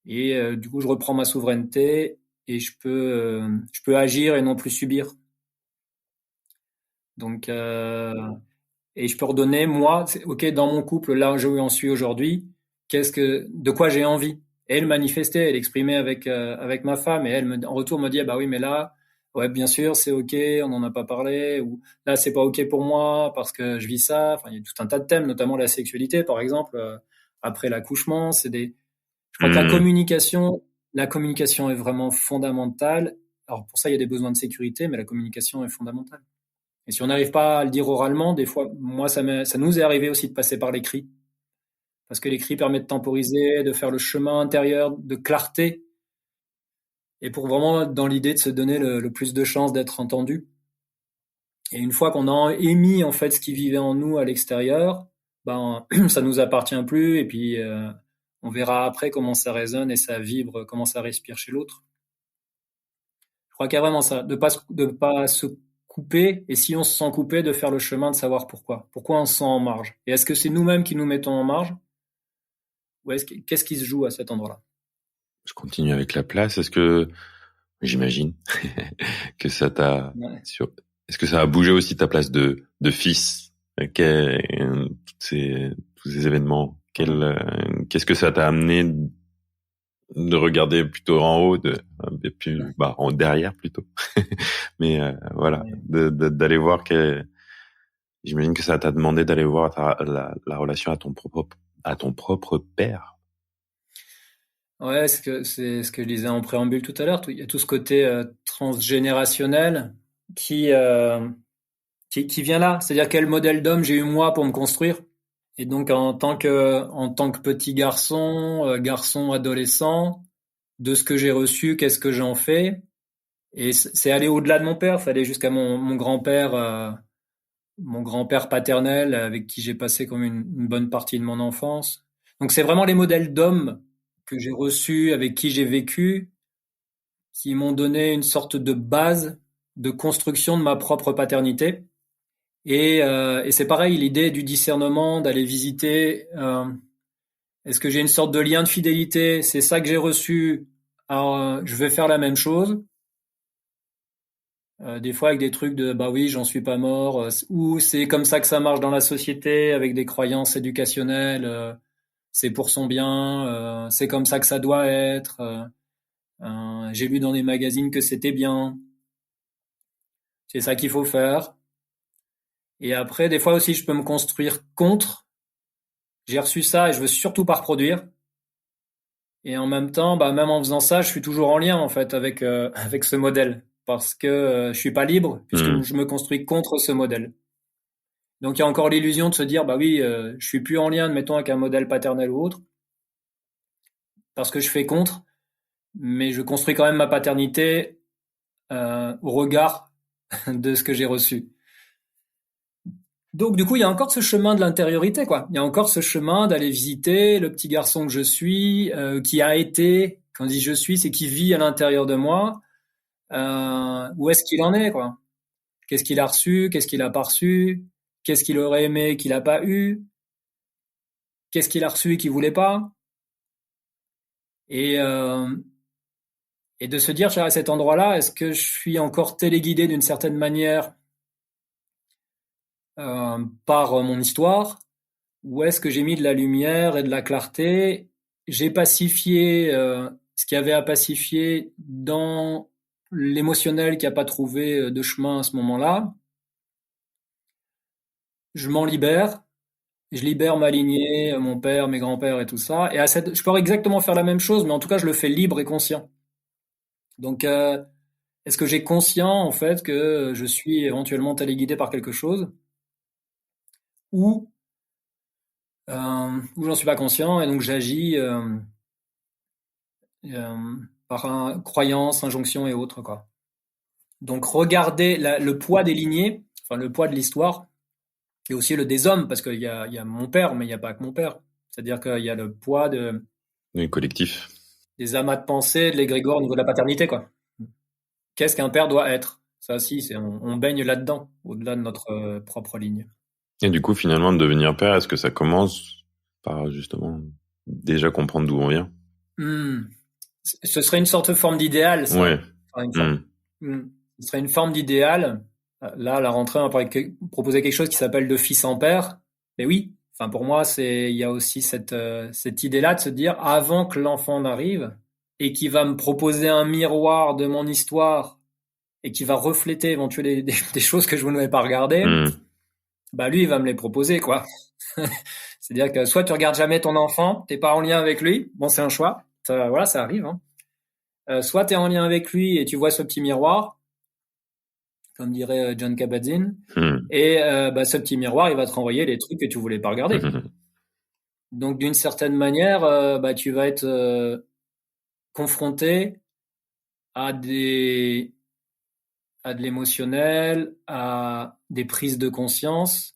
S3: Et du coup, je reprends ma souveraineté et je peux agir et non plus subir. Donc et je peux redonner moi, ok, dans mon couple, là où j'en suis aujourd'hui, de quoi j'ai envie. Et elle manifestait, elle exprimait avec ma femme, et elle en retour me dit ah bah oui, mais là, ouais, bien sûr, c'est ok, on n'en a pas parlé, ou là c'est pas ok pour moi parce que je vis ça. Enfin, il y a tout un tas de thèmes, notamment la sexualité, par exemple, après l'accouchement, je crois que la communication est vraiment fondamentale. Alors pour ça, il y a des besoins de sécurité, mais la communication est fondamentale. Et si on n'arrive pas à le dire oralement, des fois, moi, ça nous est arrivé aussi de passer par l'écrit. Parce que l'écrit permet de temporiser, de faire le chemin intérieur, de clarté. Et pour vraiment, dans l'idée de se donner le plus de chances d'être entendu. Et une fois qu'on a émis, en fait, ce qui vivait en nous à l'extérieur, ben, ça nous appartient plus. Et puis, on verra après comment ça résonne et ça vibre, comment ça respire chez l'autre. Je crois qu'il y a vraiment ça, de pas se couper, et si on se sent coupé, de faire le chemin de savoir pourquoi. Pourquoi on se sent en marge? Et est-ce que c'est nous-mêmes qui nous mettons en marge? Ou qu'est-ce qui se joue à cet endroit-là?
S4: Je continue avec la place. Est-ce que, j'imagine, que ça t'a, est-ce que ça a bougé aussi ta place de fils? Tous ces événements, qu'est-ce que ça t'a amené de regarder plutôt en haut, en derrière plutôt. Mais voilà, d'aller voir j'imagine que ça t'a demandé d'aller voir la relation à ton propre père.
S3: Ouais, c'est ce que je disais en préambule tout à l'heure. Il y a tout ce côté transgénérationnel qui vient là. C'est-à-dire quel modèle d'homme j'ai eu moi pour me construire. Et donc en tant que petit garçon adolescent, de ce que j'ai reçu, qu'est-ce que j'en fais? Et c'est aller au-delà de mon père, c'est aller jusqu'à mon grand-père paternel avec qui j'ai passé comme une bonne partie de mon enfance. Donc c'est vraiment les modèles d'hommes que j'ai reçus, avec qui j'ai vécu, qui m'ont donné une sorte de base de construction de ma propre paternité. Et c'est pareil, l'idée du discernement, d'aller visiter. Est-ce que j'ai une sorte de lien de fidélité? C'est ça que j'ai reçu. Alors, je vais faire la même chose. Des fois avec des trucs de bah oui, j'en suis pas mort, ou c'est comme ça que ça marche dans la société avec des croyances éducationnelles. C'est pour son bien, c'est comme ça que ça doit être. J'ai lu dans des magazines que c'était bien. C'est ça qu'il faut faire. Et après, des fois aussi, je peux me construire contre. J'ai reçu ça et je veux surtout pas reproduire. Et en même temps, bah même en faisant ça, je suis toujours en lien en fait avec ce modèle parce que je suis pas libre puisque je me construis contre ce modèle. Donc il y a encore l'illusion de se dire bah oui, je suis plus en lien, admettons, avec un modèle paternel ou autre parce que je fais contre, mais je construis quand même ma paternité au regard de ce que j'ai reçu. Donc du coup, il y a encore ce chemin de l'intériorité, quoi. Il y a encore ce chemin d'aller visiter le petit garçon que je suis, qui a été, quand on dit je suis, c'est qui vit à l'intérieur de moi. Où est-ce qu'il en est, quoi. Qu'est-ce qu'il a reçu? Qu'est-ce qu'il a pas reçu? Qu'est-ce qu'il aurait aimé qu'il a pas eu? Qu'est-ce qu'il a reçu et qu'il voulait pas? Et de se dire, à cet endroit-là, est-ce que je suis encore téléguidé d'une certaine manière par mon histoire, ou est-ce que j'ai mis de la lumière et de la clarté? J'ai pacifié ce qu'il y avait à pacifier dans l'émotionnel qui n'a pas trouvé de chemin à ce moment-là. Je m'en libère. Je libère ma lignée, mon père, mes grands-pères et tout ça. Et je pourrais exactement faire la même chose, mais en tout cas, je le fais libre et conscient. Donc, est-ce que j'ai conscient, en fait, que je suis éventuellement téléguidé par quelque chose? Ou j'en suis pas conscient, et donc j'agis par croyance, injonction et autres, quoi. Donc, regarder le poids des lignées, enfin, le poids de l'histoire, et aussi le des hommes, parce qu'il y a mon père, mais il n'y a pas que mon père. C'est-à-dire qu'il y a le poids
S4: Oui, collectif.
S3: des amas de pensée, de l'égrégore au niveau de la paternité, quoi. Qu'est-ce qu'un père doit être? Ça, si, on baigne là-dedans, au-delà de notre propre ligne.
S4: Et du coup, finalement, de devenir père, est-ce que ça commence par justement déjà comprendre d'où on vient?
S3: Ce serait une sorte de forme d'idéal, ça.
S4: Ouais.
S3: Ce serait une forme d'idéal. Là, à la rentrée, on va proposer quelque chose qui s'appelle de fils en père. Mais oui, enfin pour moi, il y a aussi cette idée-là de se dire, avant que l'enfant n'arrive et qui va me proposer un miroir de mon histoire et qui va refléter éventuellement des choses que je ne vais pas regarder, bah lui, il va me les proposer, quoi. C'est-à-dire que soit tu regardes jamais ton enfant, t'es pas en lien avec lui, bon, c'est un choix, voilà, ça arrive, hein. Soit t'es en lien avec lui et tu vois ce petit miroir, comme dirait John Kabat-Zinn, et ce petit miroir, il va te renvoyer les trucs que tu voulais pas regarder. Donc, d'une certaine manière, tu vas être confronté à de l'émotionnel, à des prises de conscience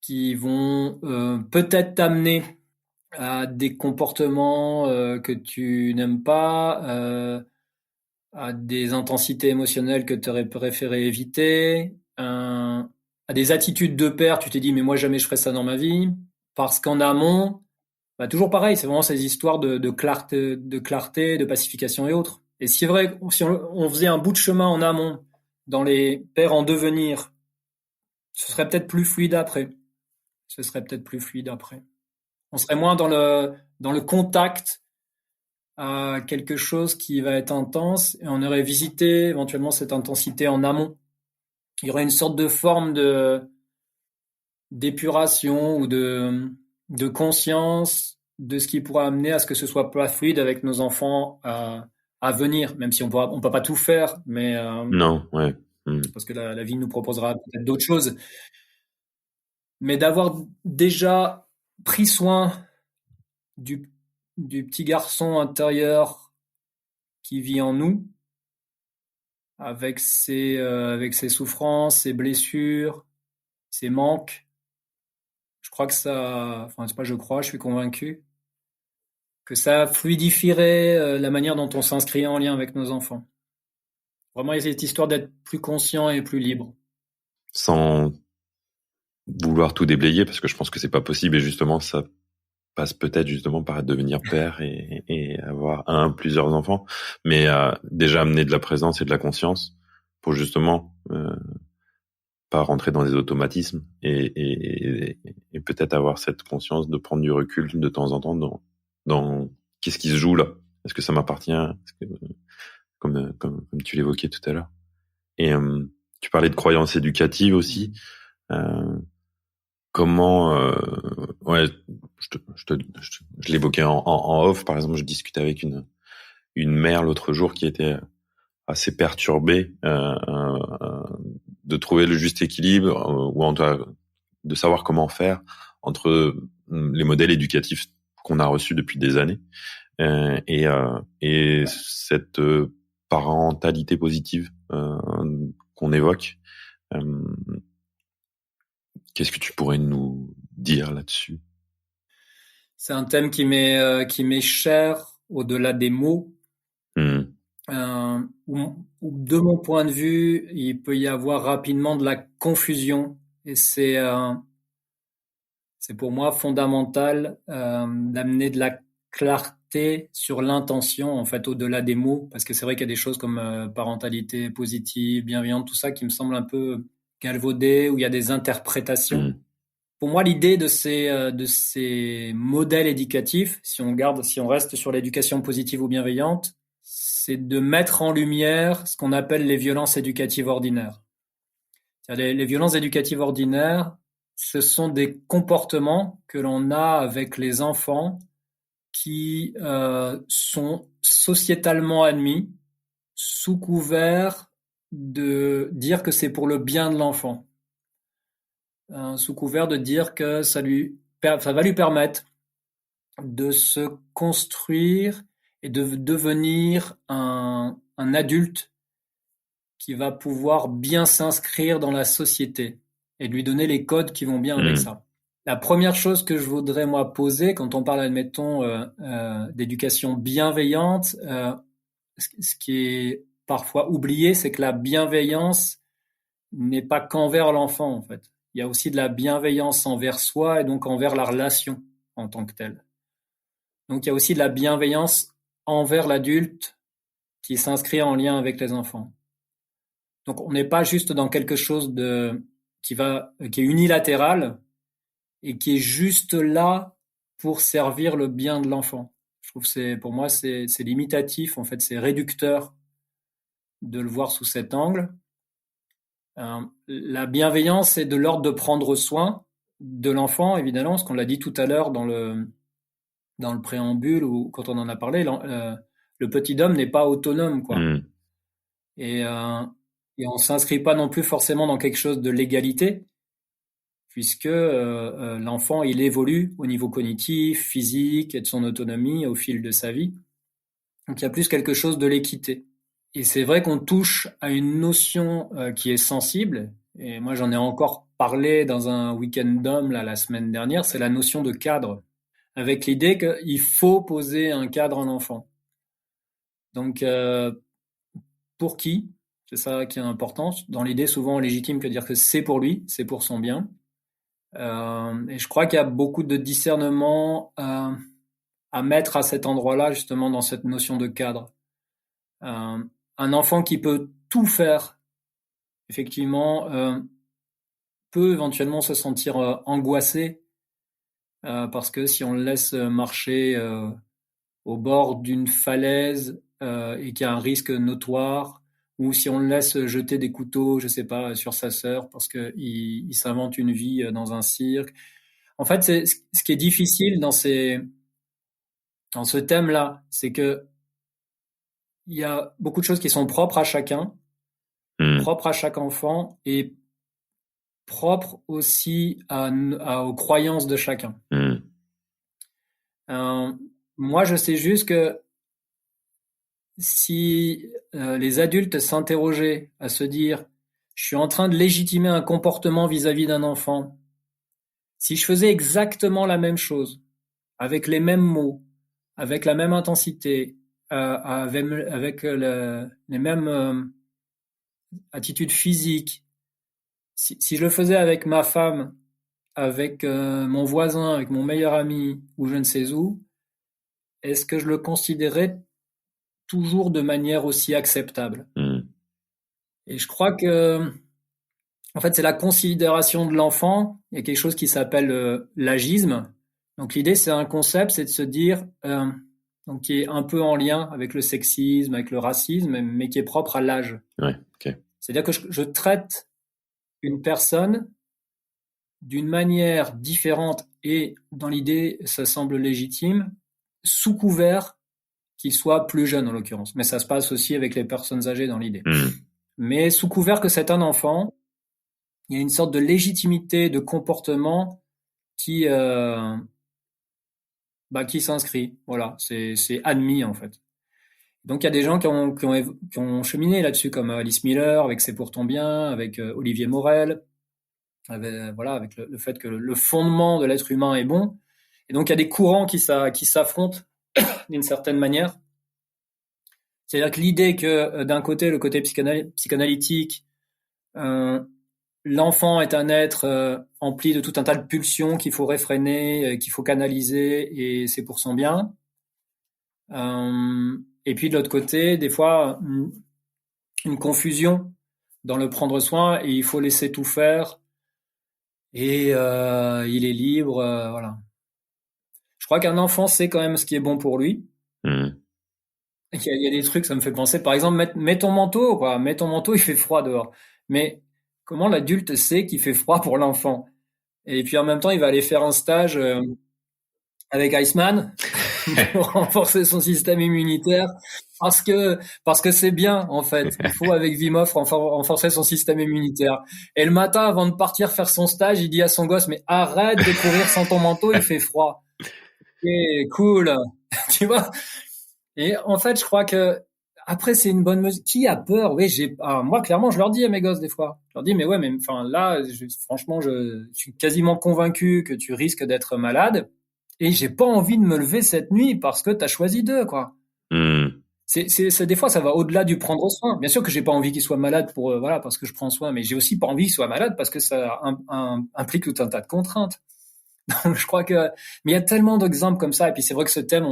S3: qui vont peut-être t'amener à des comportements que tu n'aimes pas, à des intensités émotionnelles que tu aurais préféré éviter, à des attitudes de père, tu t'es dit mais moi jamais je ferais ça dans ma vie, parce qu'en amont, toujours pareil, c'est vraiment ces histoires de clarté, de pacification et autres. Et c'est vrai, si on faisait un bout de chemin en amont dans les pères en devenir, ce serait peut-être plus fluide après. On serait moins dans le contact à quelque chose qui va être intense et on aurait visité éventuellement cette intensité en amont. Il y aurait une sorte de forme d'épuration ou de conscience de ce qui pourrait amener à ce que ce soit pas fluide avec nos enfants à venir, même si on peut pas tout faire, mais
S4: non, ouais.
S3: Parce que la vie nous proposera peut-être d'autres choses. Mais d'avoir déjà pris soin du petit garçon intérieur qui vit en nous, avec ses souffrances, ses blessures, ses manques. Je crois que je suis convaincu que ça fluidifierait la manière dont on s'inscrit en lien avec nos enfants. Vraiment, il y a cette histoire d'être plus conscient et plus libre.
S4: Sans vouloir tout déblayer, parce que je pense que c'est pas possible, et justement, ça passe peut-être justement par devenir père et avoir plusieurs enfants, mais déjà amener de la présence et de la conscience pour justement pas rentrer dans des automatismes et peut-être avoir cette conscience de prendre du recul de temps en temps dans qu'est-ce qui se joue là, est-ce que ça m'appartient, comme tu l'évoquais tout à l'heure. Et tu parlais de croyances éducatives aussi. Comment je l'évoquais en off, par exemple, je discutais avec une mère l'autre jour qui était assez perturbée de trouver le juste équilibre ou en tout cas de savoir comment faire entre les modèles éducatifs qu'on a reçus depuis des années et cette parentalité positive qu'on évoque. Qu'est-ce que tu pourrais nous dire là-dessus?
S3: C'est un thème qui m'est cher au-delà des mots. où, de mon point de vue, il peut y avoir rapidement de la confusion. Et c'est pour moi fondamental d'amener de la clarté sur l'intention, en fait, au-delà des mots, parce que c'est vrai qu'il y a des choses comme parentalité positive, bienveillante, tout ça qui me semble un peu galvaudé, où il y a des interprétations. Pour moi, l'idée de ces modèles éducatifs, si on reste sur l'éducation positive ou bienveillante, c'est de mettre en lumière ce qu'on appelle les violences éducatives ordinaires. Les violences éducatives ordinaires, ce sont des comportements que l'on a avec les enfants qui sont sociétalement admis sous couvert de dire que c'est pour le bien de l'enfant. Sous couvert de dire que ça va lui permettre de se construire et de devenir un adulte qui va pouvoir bien s'inscrire dans la société et lui donner les codes qui vont bien avec ça. La première chose que je voudrais, moi, poser quand on parle, admettons, d'éducation bienveillante, ce qui est parfois oublié, c'est que la bienveillance n'est pas qu'envers l'enfant, en fait. Il y a aussi de la bienveillance envers soi et donc envers la relation en tant que telle. Donc il y a aussi de la bienveillance envers l'adulte qui s'inscrit en lien avec les enfants. Donc on n'est pas juste dans quelque chose qui est unilatéral et qui est juste là pour servir le bien de l'enfant. Je trouve que pour moi c'est limitatif, en fait, c'est réducteur de le voir sous cet angle. La bienveillance est de l'ordre de prendre soin de l'enfant, évidemment, ce qu'on l'a dit tout à l'heure dans le préambule ou quand on en a parlé, le petit homme n'est pas autonome, quoi. Et on s'inscrit pas non plus forcément dans quelque chose de l'égalité, puisque l'enfant, il évolue au niveau cognitif, physique et de son autonomie au fil de sa vie. Donc il y a plus quelque chose de l'équité. Et c'est vrai qu'on touche à une notion qui est sensible, et moi j'en ai encore parlé dans un week-end d'hommes la semaine dernière, c'est la notion de cadre, avec l'idée qu'il faut poser un cadre en enfant. Donc pour qui? C'est ça qui est important. Dans l'idée souvent légitime que de dire que c'est pour lui, c'est pour son bien. Et je crois qu'il y a beaucoup de discernement à mettre à cet endroit-là, justement, dans cette notion de cadre. Un enfant qui peut tout faire, effectivement, peut éventuellement se sentir angoissé, parce que si on le laisse marcher au bord d'une falaise et qu'il y a un risque notoire, ou si on le laisse jeter des couteaux, je sais pas, sur sa sœur parce que il s'invente une vie dans un cirque. En fait, c'est ce qui est difficile dans ce thème-là, c'est que il y a beaucoup de choses qui sont propres à chacun, propres à chaque enfant et propres aussi aux croyances de chacun. Moi, je sais juste que si les adultes s'interrogeaient à se dire « je suis en train de légitimer un comportement vis-à-vis d'un enfant », si je faisais exactement la même chose, avec les mêmes mots, avec la même intensité, avec les mêmes attitudes physiques, si je le faisais avec ma femme, avec mon voisin, avec mon meilleur ami, ou je ne sais où, est-ce que je le considérais toujours de manière aussi acceptable? Et je crois que, en fait, c'est la considération de l'enfant. Il y a quelque chose qui s'appelle l'agisme. Donc l'idée, c'est un concept, c'est de se dire, donc qui est un peu en lien avec le sexisme, avec le racisme, mais qui est propre à l'âge.
S4: Ouais, okay.
S3: C'est-à-dire que je traite une personne d'une manière différente et, dans l'idée, ça semble légitime, sous couvert qu'il soit plus jeune en l'occurrence. Mais ça se passe aussi avec les personnes âgées dans l'idée. Mais sous couvert que c'est un enfant, il y a une sorte de légitimité de comportement qui s'inscrit. Voilà, c'est admis en fait. Donc il y a des gens qui ont cheminé là-dessus, comme Alice Miller avec C'est pour ton bien, avec Olivier Morel, avec le fait que le fondement de l'être humain est bon. Et donc il y a des courants qui s'affrontent d'une certaine manière. C'est-à-dire que l'idée que d'un côté, le côté psychanalytique, l'enfant est un être empli de tout un tas de pulsions qu'il faut réfréner, qu'il faut canaliser, et c'est pour son bien. Et puis de l'autre côté, des fois, une confusion dans le prendre soin, et il faut laisser tout faire, et il est libre, voilà. Je crois qu'un enfant sait quand même ce qui est bon pour lui. Il y a des trucs, ça me fait penser, par exemple, mets ton manteau, quoi. Mets ton manteau, il fait froid dehors. Mais comment l'adulte sait qu'il fait froid pour l'enfant? Et puis en même temps, il va aller faire un stage avec Iceman pour renforcer son système immunitaire, parce que c'est bien, en fait. Il faut, avec Wim Hof, renforcer son système immunitaire. Et le matin, avant de partir faire son stage, il dit à son gosse, mais arrête de courir sans ton manteau, il fait froid. Et cool. Tu vois? Et en fait, je crois que après, c'est une bonne mesure. Qui a peur? Oui, moi, clairement, je leur dis à mes gosses des fois. Je leur dis, mais ouais, mais enfin là, franchement, je suis quasiment convaincu que tu risques d'être malade, et j'ai pas envie de me lever cette nuit parce que t'as choisi d'eux, quoi. C'est des fois, ça va au-delà du prendre soin. Bien sûr que j'ai pas envie qu'ils soient malades voilà, parce que je prends soin, mais j'ai aussi pas envie qu'ils soient malades parce que ça implique tout un tas de contraintes. Donc, je crois que, mais il y a tellement d'exemples comme ça. Et puis, c'est vrai que ce thème,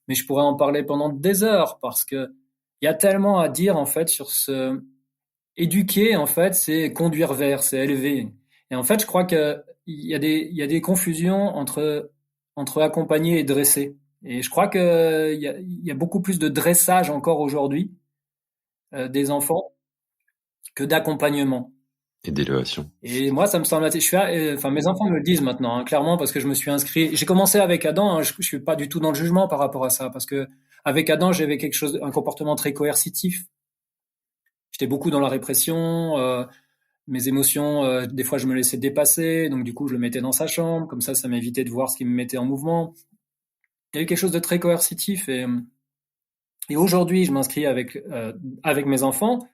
S3: mais je pourrais en parler pendant des heures, parce que il y a tellement à dire, en fait, sur éduquer, en fait, c'est conduire vers, c'est élever. Et en fait, je crois qu'il y a des confusions entre accompagner et dresser. Et je crois que il y a beaucoup plus de dressage encore aujourd'hui, des enfants, que d'accompagnement.
S4: Et d'élévation.
S3: Et moi, ça me semble, mes enfants me le disent maintenant, hein, clairement, parce que je me suis inscrit. J'ai commencé avec Adam, hein, je suis pas du tout dans le jugement par rapport à ça, parce que avec Adam, j'avais un comportement très coercitif. J'étais beaucoup dans la répression, mes émotions, des fois je me laissais dépasser, donc du coup je le mettais dans sa chambre, comme ça m'évitait de voir ce qui me mettait en mouvement. Il y avait quelque chose de très coercitif, et aujourd'hui je m'inscris avec mes enfants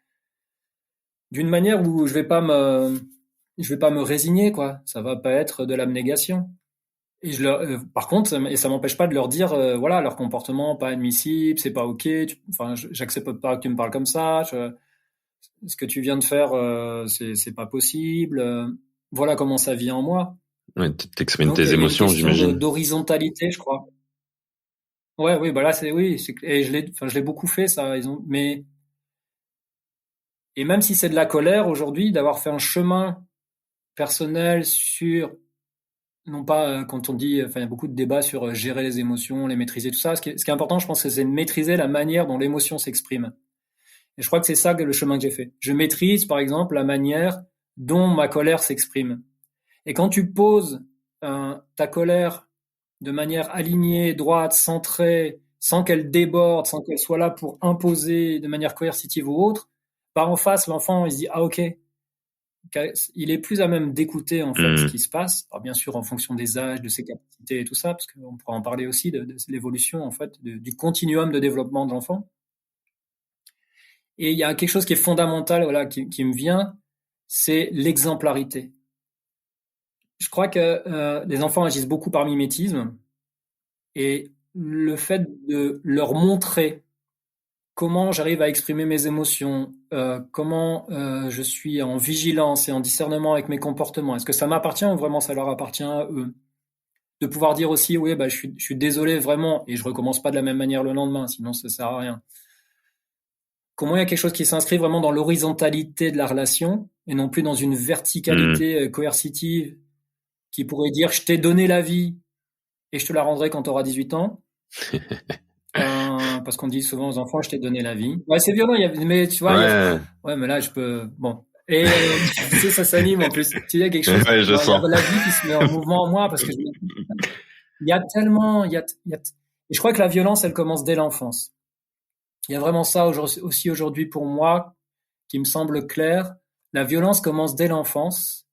S3: d'une manière où je vais pas me résigner, quoi. Ça va pas être de l'abnégation. Et par contre, ça m'empêche pas de leur dire, voilà, leur comportement pas admissible, c'est pas ok. J'accepte pas que tu me parles comme ça. Ce que tu viens de faire, c'est pas possible. Voilà comment ça vit en moi.
S4: Ouais, t'exprimes tes émotions, j'imagine.
S3: D'horizontalité, je crois. Ouais, oui, bah là et je l'ai beaucoup fait, ça. Et même si c'est de la colère aujourd'hui, d'avoir fait un chemin personnel sur, non pas quand on dit, il y a beaucoup de débats sur gérer les émotions, les maîtriser, tout ça. Ce qui est important, je pense, c'est de maîtriser la manière dont l'émotion s'exprime. Et je crois que c'est ça le chemin que j'ai fait. Je maîtrise, par exemple, la manière dont ma colère s'exprime. Et quand tu poses ta colère de manière alignée, droite, centrée, sans qu'elle déborde, sans qu'elle soit là pour imposer de manière coercitive ou autre, en face, l'enfant, il se dit, ah, ok. Il est plus à même d'écouter, en fait, ce qui se passe. Alors, bien sûr, en fonction des âges, de ses capacités et tout ça, parce qu'on pourra en parler aussi de l'évolution, en fait, du continuum de développement de l'enfant. Et il y a quelque chose qui est fondamental, voilà, qui me vient, c'est l'exemplarité. Je crois que les enfants agissent beaucoup par mimétisme, et le fait de leur montrer comment j'arrive à exprimer mes émotions, comment je suis en vigilance et en discernement avec mes comportements. Est-ce que ça m'appartient ou vraiment ça leur appartient à eux? De pouvoir dire aussi, oui, bah, je suis désolé vraiment, et je recommence pas de la même manière le lendemain, sinon ça sert à rien. Comment il y a quelque chose qui s'inscrit vraiment dans l'horizontalité de la relation, et non plus dans une verticalité coercitive qui pourrait dire, je t'ai donné la vie et je te la rendrai quand tu auras 18 ans. Parce qu'on dit souvent aux enfants, je t'ai donné la vie. Ouais, c'est violent, mais tu vois, ouais, mais là, je peux, bon. Et, tu sais, ça s'anime, en plus. Tu sais, il y a quelque chose,
S4: ouais, il y a
S3: la vie qui se met en mouvement en moi, parce que il y a tellement, et je crois que la violence, elle commence dès l'enfance. Il y a vraiment ça aussi aujourd'hui pour moi, qui me semble clair. La violence commence dès l'enfance.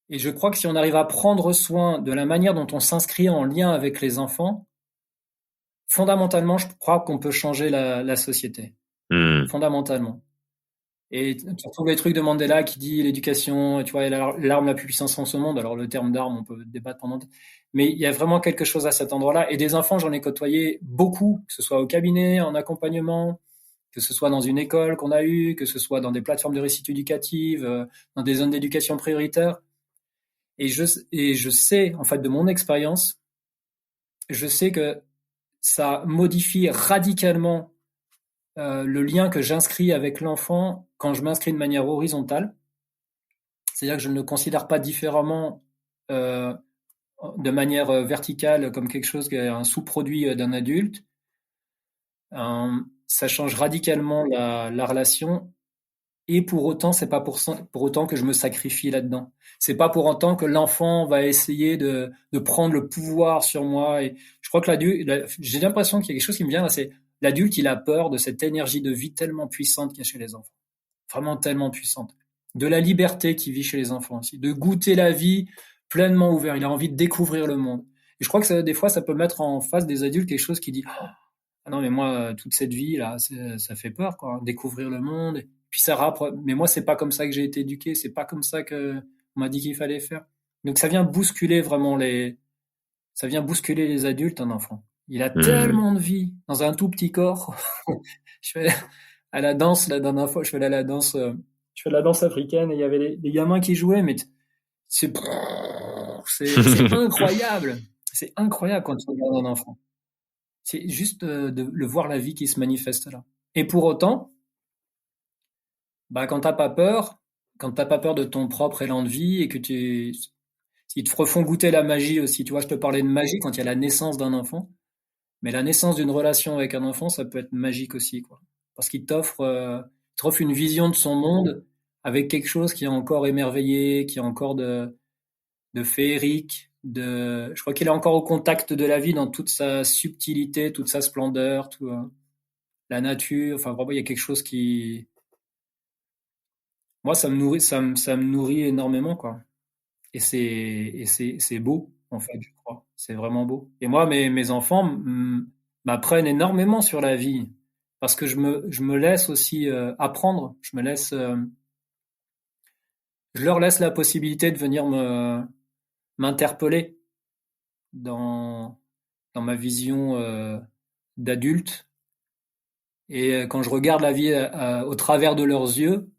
S3: Et je crois que si on arrive à prendre soin de la manière dont on s'inscrit en lien avec les enfants, fondamentalement, je crois qu'on peut changer la société. Fondamentalement. Et tu retrouves les trucs de Mandela qui dit l'éducation, tu vois, l'arme la plus puissante en ce monde. Alors, le terme d'arme, on peut débattre pendant. Mais il y a vraiment quelque chose à cet endroit-là. Et des enfants, j'en ai côtoyé beaucoup, que ce soit au cabinet, en accompagnement, que ce soit dans une école qu'on a eue, que ce soit dans des plateformes de réussite éducative, dans des zones d'éducation prioritaire. Et je sais, en fait, de mon expérience, je sais que ça modifie radicalement le lien que j'inscris avec l'enfant quand je m'inscris de manière horizontale. C'est-à-dire que je ne le considère pas différemment de manière verticale comme quelque chose qui est un sous-produit d'un adulte. Ça change radicalement la relation. Et pour autant, c'est pas pour autant que je me sacrifie là-dedans. C'est pas pour autant que l'enfant va essayer de prendre le pouvoir sur moi. Et je crois que j'ai l'impression qu'il y a quelque chose qui me vient là, c'est l'adulte, il a peur de cette énergie de vie tellement puissante qu'il y a chez les enfants. Vraiment tellement puissante. De la liberté qui vit chez les enfants aussi. De goûter la vie pleinement ouvert. Il a envie de découvrir le monde. Et je crois que des fois, ça peut mettre en face des adultes quelque chose qui dit ah non, mais moi, toute cette vie, là, ça fait peur, quoi. Découvrir le monde. Puis mais moi, c'est pas comme ça que j'ai été éduqué. C'est pas comme ça que on m'a dit qu'il fallait faire. Donc, ça vient bousculer vraiment ça vient bousculer les adultes, un enfant. Il a tellement de vie dans un tout petit corps. Je fais à la danse, la dernière fois, je fais la danse africaine et il y avait des gamins qui jouaient, mais c'est incroyable. C'est incroyable quand tu regardes un enfant. C'est juste de le voir la vie qui se manifeste là. Et pour autant, quand t'as pas peur de ton propre élan de vie et que ils te refont goûter la magie aussi. Tu vois, je te parlais de magie quand il y a la naissance d'un enfant, mais la naissance d'une relation avec un enfant, ça peut être magique aussi, quoi. Parce qu'il t'offre une vision de son monde avec quelque chose qui est encore émerveillé, qui est encore de féerique. Je crois qu'il est encore au contact de la vie dans toute sa subtilité, toute sa splendeur, la nature. Enfin, vraiment, il y a quelque chose qui, moi, ça me nourrit énormément, quoi. Et c'est beau, en fait, je crois. C'est vraiment beau. Et moi, mes enfants m'apprennent énormément sur la vie parce que je me laisse aussi apprendre. Je leur laisse la possibilité de venir m'interpeller dans ma vision d'adulte. Et quand je regarde la vie au travers de leurs yeux,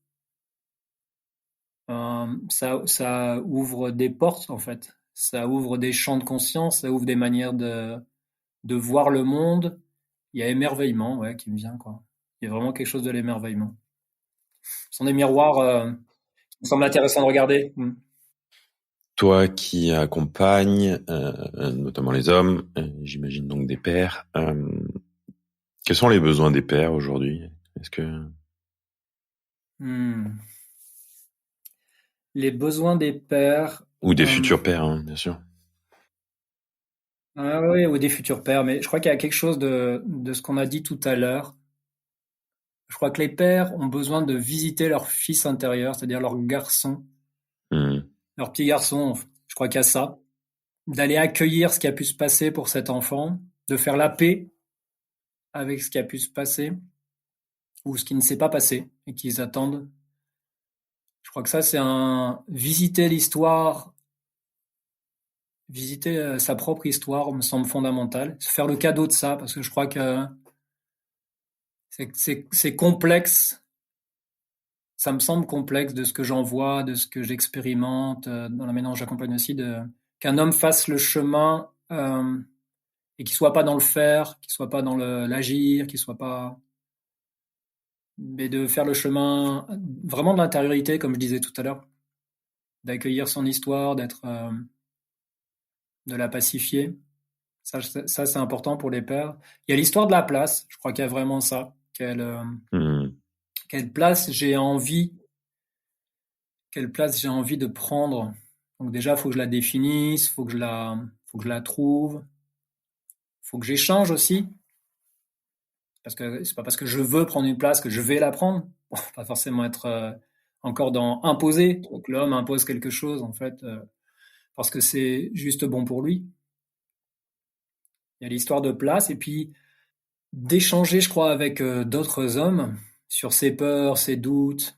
S3: ça ouvre des portes, en fait. Ça ouvre des champs de conscience, ça ouvre des manières de voir le monde. Il y a émerveillement, ouais, qui me vient, quoi. Il y a vraiment quelque chose de l'émerveillement. Ce sont des miroirs qui me semblent intéressants de regarder.
S4: Toi qui accompagnes notamment les hommes, j'imagine donc des pères, quels sont les besoins des pères aujourd'hui? Est-ce que
S3: les besoins des pères
S4: ou des futurs pères, hein, bien sûr.
S3: Ah oui, ou des futurs pères, mais je crois qu'il y a quelque chose de ce qu'on a dit tout à l'heure. Je crois que les pères ont besoin de visiter leur fils intérieur, c'est-à-dire leur garçon, leur petit garçon. Je crois qu'il y a ça, d'aller accueillir ce qui a pu se passer pour cet enfant, de faire la paix avec ce qui a pu se passer ou ce qui ne s'est pas passé et qu'ils attendent. Je crois que ça, c'est visiter l'histoire, visiter sa propre histoire me semble fondamental. Se faire le cadeau de ça, parce que je crois que c'est complexe. Ça me semble complexe de ce que j'en vois, de ce que j'expérimente. Dans la ménage, j'accompagne aussi qu'un homme fasse le chemin et qu'il soit pas dans le faire, qu'il soit pas dans l'agir, qu'il soit pas, mais de faire le chemin vraiment de l'intériorité, comme je disais tout à l'heure, d'accueillir son histoire, de la pacifier. Ça, c'est important pour les pères. Il y a l'histoire de la place. Je crois qu'il y a vraiment ça. Quelle place j'ai envie de prendre. Donc déjà, il faut que je la définisse, faut que je la trouve, faut que j'échange aussi. Parce que c'est pas parce que je veux prendre une place que je vais la prendre. Bon, pas forcément être encore dans imposer. Donc l'homme impose quelque chose, en fait, parce que c'est juste bon pour lui. Il y a l'histoire de place et puis d'échanger, je crois, avec d'autres hommes sur ses peurs, ses doutes,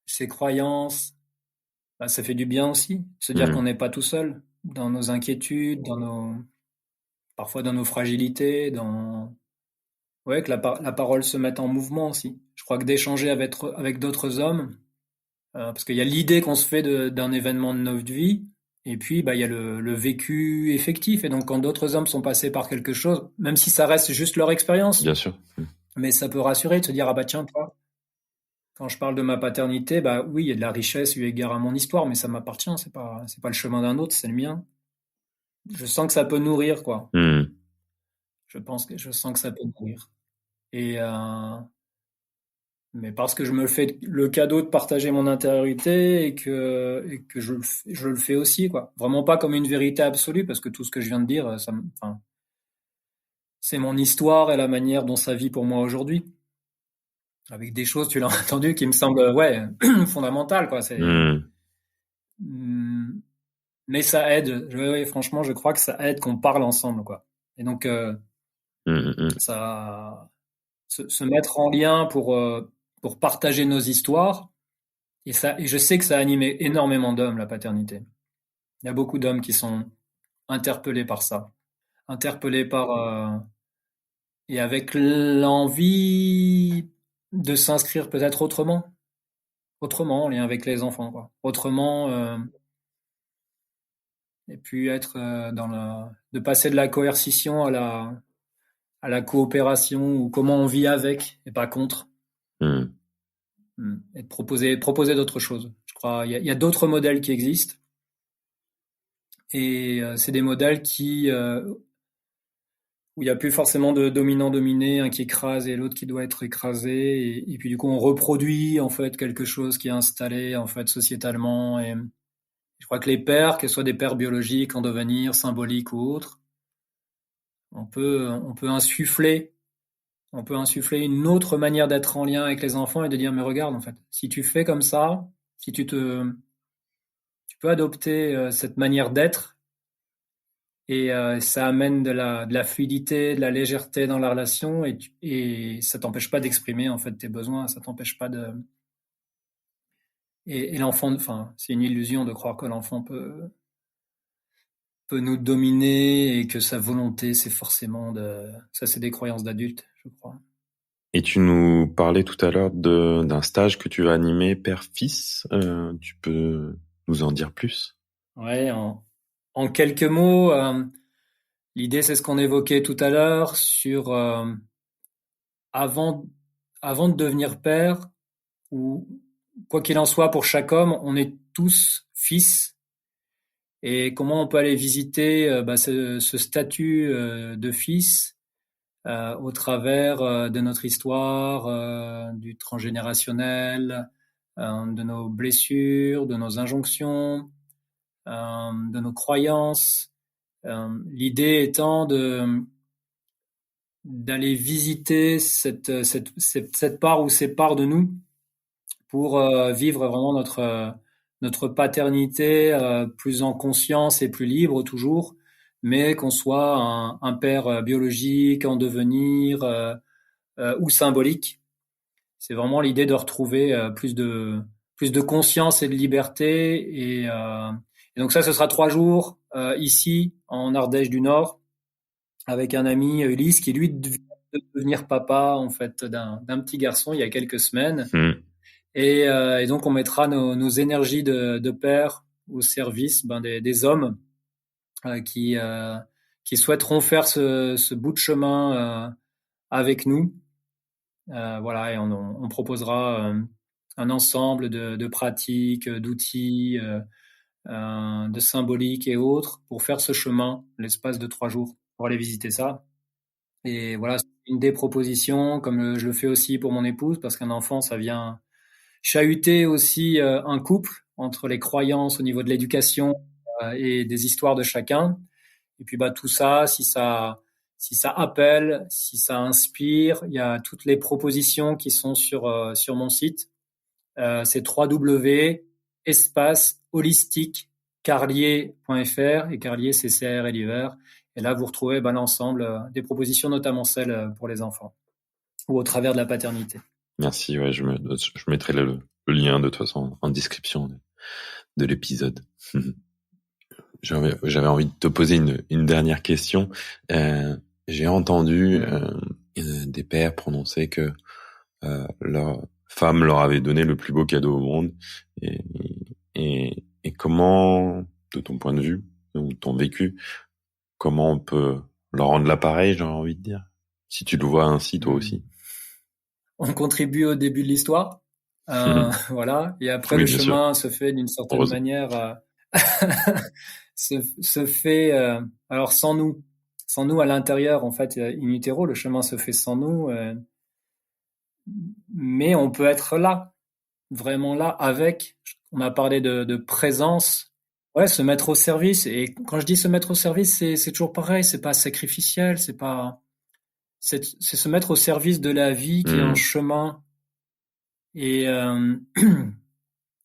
S3: ses croyances. Ça fait du bien aussi, se dire qu'on n'est pas tout seul dans nos inquiétudes, parfois dans nos fragilités, dans Ouais, que la parole se mette en mouvement aussi. Je crois que d'échanger avec d'autres hommes, parce qu'il y a l'idée qu'on se fait d'un événement de notre vie, et puis il y a le vécu effectif. Et donc quand d'autres hommes sont passés par quelque chose, même si ça reste juste leur expérience,
S4: Bien sûr.
S3: mais ça peut rassurer de se dire, ah bah tiens, toi, quand je parle de ma paternité, oui, il y a de la richesse eu égard à mon histoire, mais ça m'appartient, c'est pas le chemin d'un autre, c'est le mien. Je sens que ça peut nourrir, quoi. Je sens que ça peut nourrir. Et mais parce que je me fais le cadeau de partager mon intériorité et que je le fais aussi, quoi. Vraiment pas comme une vérité absolue, parce que tout ce que je viens de dire, c'est mon histoire et la manière dont ça vit pour moi aujourd'hui. Avec des choses, tu l'as entendu, qui me semblent, fondamentales, quoi. Mais ça aide. Franchement, je crois que ça aide qu'on parle ensemble, quoi. Et donc, ça, se mettre en lien pour partager nos histoires. Et je sais que ça a animé énormément d'hommes, la paternité. Il y a beaucoup d'hommes qui sont interpellés par ça. Interpellés et avec l'envie de s'inscrire peut-être autrement en lien avec les enfants, quoi. Autrement, et puis être de passer de la coercition à la coopération, ou comment on vit avec et pas contre. Et de proposer d'autres choses. Je crois il y a d'autres modèles qui existent, et c'est des modèles où il n'y a plus forcément de dominant-dominé, un qui écrase et l'autre qui doit être écrasé, et puis du coup on reproduit en fait quelque chose qui est installé en fait sociétalement. Et je crois que les pères, qu'elles soient des pères biologiques, en devenir, symboliques ou autres, on peut insuffler une autre manière d'être en lien avec les enfants et de dire, mais regarde, en fait, si tu fais comme ça, si tu peux adopter cette manière d'être, et ça amène de la fluidité, de la légèreté dans la relation, et ça t'empêche pas d'exprimer en fait tes besoins, ça t'empêche pas de. Et l'enfant, c'est une illusion de croire que l'enfant peut nous dominer et que sa volonté, c'est forcément ça, c'est des croyances d'adultes, je crois.
S4: Et tu nous parlais tout à l'heure d'un stage que tu vas animer père-fils. Tu peux nous en dire plus?
S3: Ouais, en quelques mots, l'idée, c'est ce qu'on évoquait tout à l'heure sur avant de devenir père, ou quoi qu'il en soit, pour chaque homme, on est tous fils. Et comment on peut aller visiter ce statut de fils au travers de notre histoire, du transgénérationnel, de nos blessures, de nos injonctions, de nos croyances. L'idée étant d'aller visiter cette part ou ces parts de nous pour vivre vraiment notre paternité plus en conscience et plus libre toujours, mais qu'on soit un père biologique, en devenir ou symbolique. C'est vraiment l'idée de retrouver plus de conscience et de liberté. Et donc ça, ce sera 3 jours ici, en Ardèche du Nord, avec un ami, Ulysse, qui lui vient de devenir papa en fait d'un petit garçon il y a quelques semaines. Et donc on mettra nos énergies de père au service des hommes qui souhaiteront faire ce bout de chemin avec nous. Voilà, et on proposera un ensemble de pratiques, d'outils, de symboliques et autres pour faire ce chemin l'espace de 3 jours, pour aller visiter ça. Et voilà, c'est une des propositions, comme je le fais aussi pour mon épouse, parce qu'un enfant, ça vient chahuter aussi un couple entre les croyances au niveau de l'éducation et des histoires de chacun. Et puis tout ça, si ça appelle, si ça inspire, il y a toutes les propositions qui sont sur mon site. C'est www.espace-holistique-carlier.fr, et Carlier, c'est CRLIER. Et là, vous retrouvez l'ensemble des propositions, notamment celles pour les enfants ou au travers de la paternité.
S4: Merci, ouais, je mettrai le lien de toute façon en description de l'épisode. J'avais envie de te poser une dernière question. J'ai entendu des pères prononçaient que leur femme leur avait donné le plus beau cadeau au monde. Et comment, de ton point de vue, ou ton vécu, comment on peut leur rendre l'appareil, j'ai envie de dire, si tu le vois ainsi toi aussi.
S3: On contribue au début de l'histoire, voilà, et après
S4: Oui,
S3: le
S4: bien sûr.
S3: chemin se fait d'une certaine
S4: Heureusement.
S3: manière, se fait alors sans nous à l'intérieur, en fait, in utero, le chemin se fait sans nous, mais on peut être là, vraiment là avec. On a parlé de présence, ouais, se mettre au service. Et quand je dis se mettre au service, c'est toujours pareil, c'est pas sacrificiel, c'est se mettre au service de la vie qui est en chemin. Et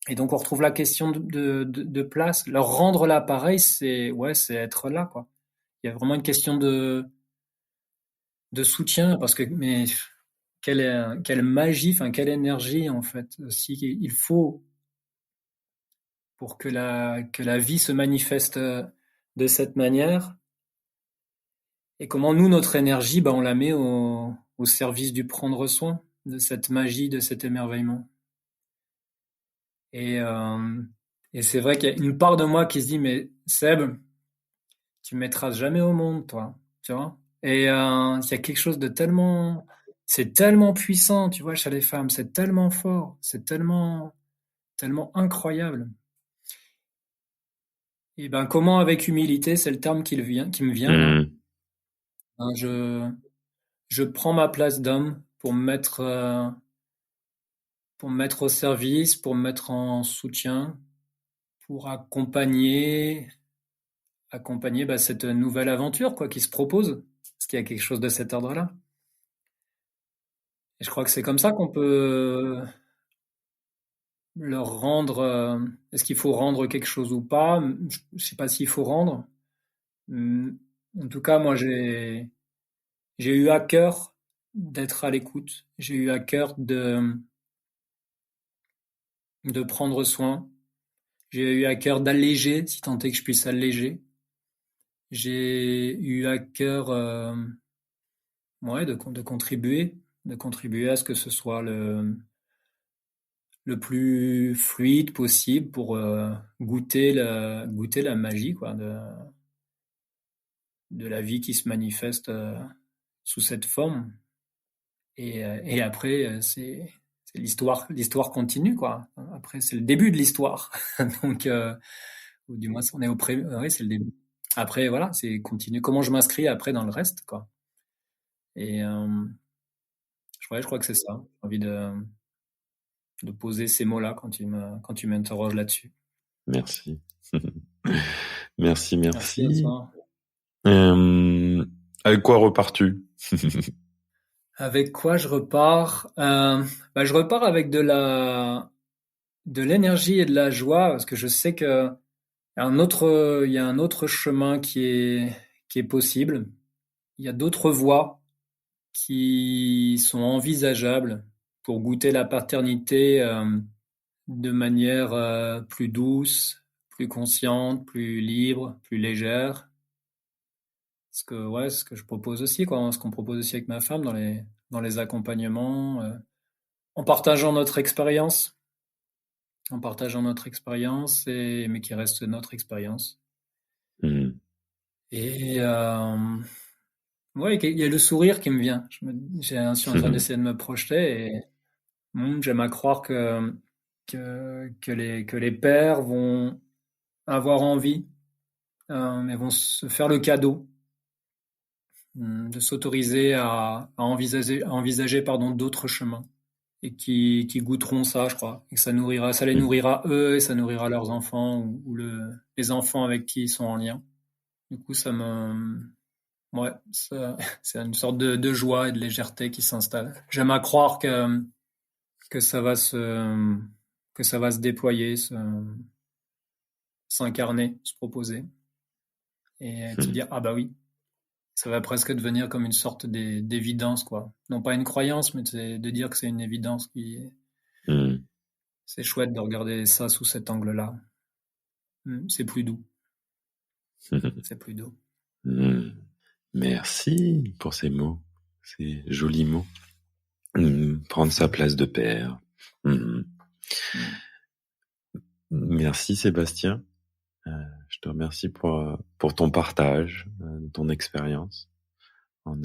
S3: et donc on retrouve la question de place. Leur rendre l'appareil, c'est être là, quoi. Il y a vraiment une question de soutien, parce que mais quelle magie, enfin quelle énergie, en fait, aussi il faut pour que la vie se manifeste de cette manière. Et comment nous, notre énergie, on la met au service du prendre soin, de cette magie, de cet émerveillement. Et c'est vrai qu'il y a une part de moi qui se dit, mais Seb, tu me mettras jamais au monde, toi, tu vois. Et il y a quelque chose de c'est tellement puissant, tu vois, chez les femmes, c'est tellement fort, c'est tellement, tellement incroyable. Et comment avec humilité, c'est le terme qui me vient là. Je prends ma place d'homme pour me mettre au service, pour me mettre en soutien, pour accompagner cette nouvelle aventure, quoi, qui se propose. Parce qu'il y a quelque chose de cet ordre-là. Et je crois que c'est comme ça qu'on peut leur rendre. Est-ce qu'il faut rendre quelque chose ou pas? Je sais pas s'il faut rendre. En tout cas, moi, j'ai eu à cœur d'être à l'écoute. J'ai eu à cœur de prendre soin. J'ai eu à cœur d'alléger, si tant est que je puisse alléger. J'ai eu à cœur de contribuer à ce que ce soit le plus fluide possible pour goûter la magie, quoi, de la vie qui se manifeste sous cette forme. Et après, c'est l'histoire continue, quoi. Après, c'est le début de l'histoire. Donc, ou du moins, on est oui, c'est le début. Après, voilà, c'est continue. Comment je m'inscris après dans le reste, quoi. Et je crois que c'est ça. J'ai envie de poser ces mots-là quand tu m'interroges là-dessus.
S4: Merci. Merci.
S3: Merci à toi.
S4: Avec quoi repars-tu?
S3: Avec quoi je repars? Je repars avec de l'énergie et de la joie, parce que je sais que il y a un autre chemin qui est possible. Il y a d'autres voies qui sont envisageables pour goûter la paternité de manière plus douce, plus consciente, plus libre, plus légère. Ce que je propose aussi, quoi, ce qu'on propose aussi avec ma femme dans les accompagnements, en partageant notre expérience, mais qui reste notre expérience. Et il y a le sourire qui me vient. Je suis en train d'essayer de me projeter, et j'aime à croire que les pères vont avoir envie, mais vont se faire le cadeau de s'autoriser à envisager d'autres chemins, et qui goûteront ça, je crois, et que ça les nourrira eux, et ça nourrira leurs enfants, ou les enfants avec qui ils sont en lien. Du coup, c'est une sorte de joie et de légèreté qui s'installe. J'aime à croire que ça va se déployer, s'incarner, se proposer, et de se dire, ah bah oui, ça va presque devenir comme une sorte d'évidence, quoi. Non pas une croyance, mais de dire que c'est une évidence C'est chouette de regarder ça sous cet angle-là. C'est plus doux. C'est plus doux.
S4: Merci pour ces mots.
S2: C'est joli mot. Prendre sa place de père. Merci Sébastien. Je te remercie pour ton partage, ton expérience, en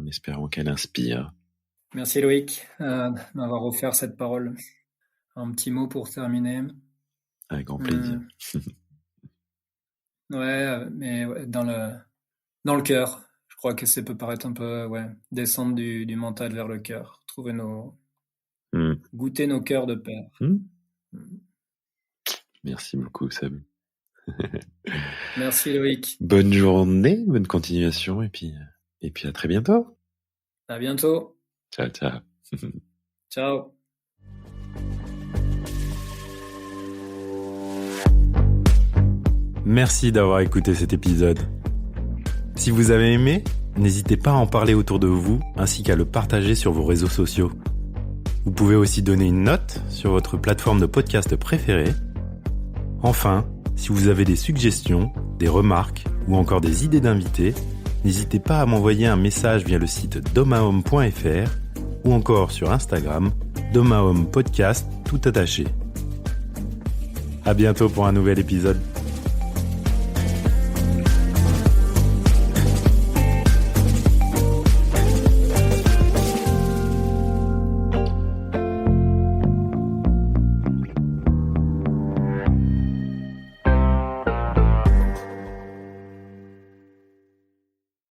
S2: espérant qu'elle inspire.
S3: Merci Loïc d'avoir offert cette parole. Un petit mot pour terminer.
S2: Avec grand plaisir.
S3: Ouais, mais dans le cœur. Je crois que ça peut paraître un peu, descendre du mental vers le cœur. Trouver goûter nos cœurs de père.
S2: Merci beaucoup, Seb.
S3: Merci, Loïc.
S2: Bonne journée, bonne continuation, et puis à très bientôt.
S3: À bientôt.
S2: Ciao, ciao.
S3: Ciao.
S1: Merci d'avoir écouté cet épisode. Si vous avez aimé, n'hésitez pas à en parler autour de vous, ainsi qu'à le partager sur vos réseaux sociaux. Vous pouvez aussi donner une note sur votre plateforme de podcast préférée. Enfin, si vous avez des suggestions, des remarques ou encore des idées d'invités, n'hésitez pas à m'envoyer un message via le site domahome.fr ou encore sur Instagram, domahome podcast tout attaché. À bientôt pour un nouvel épisode.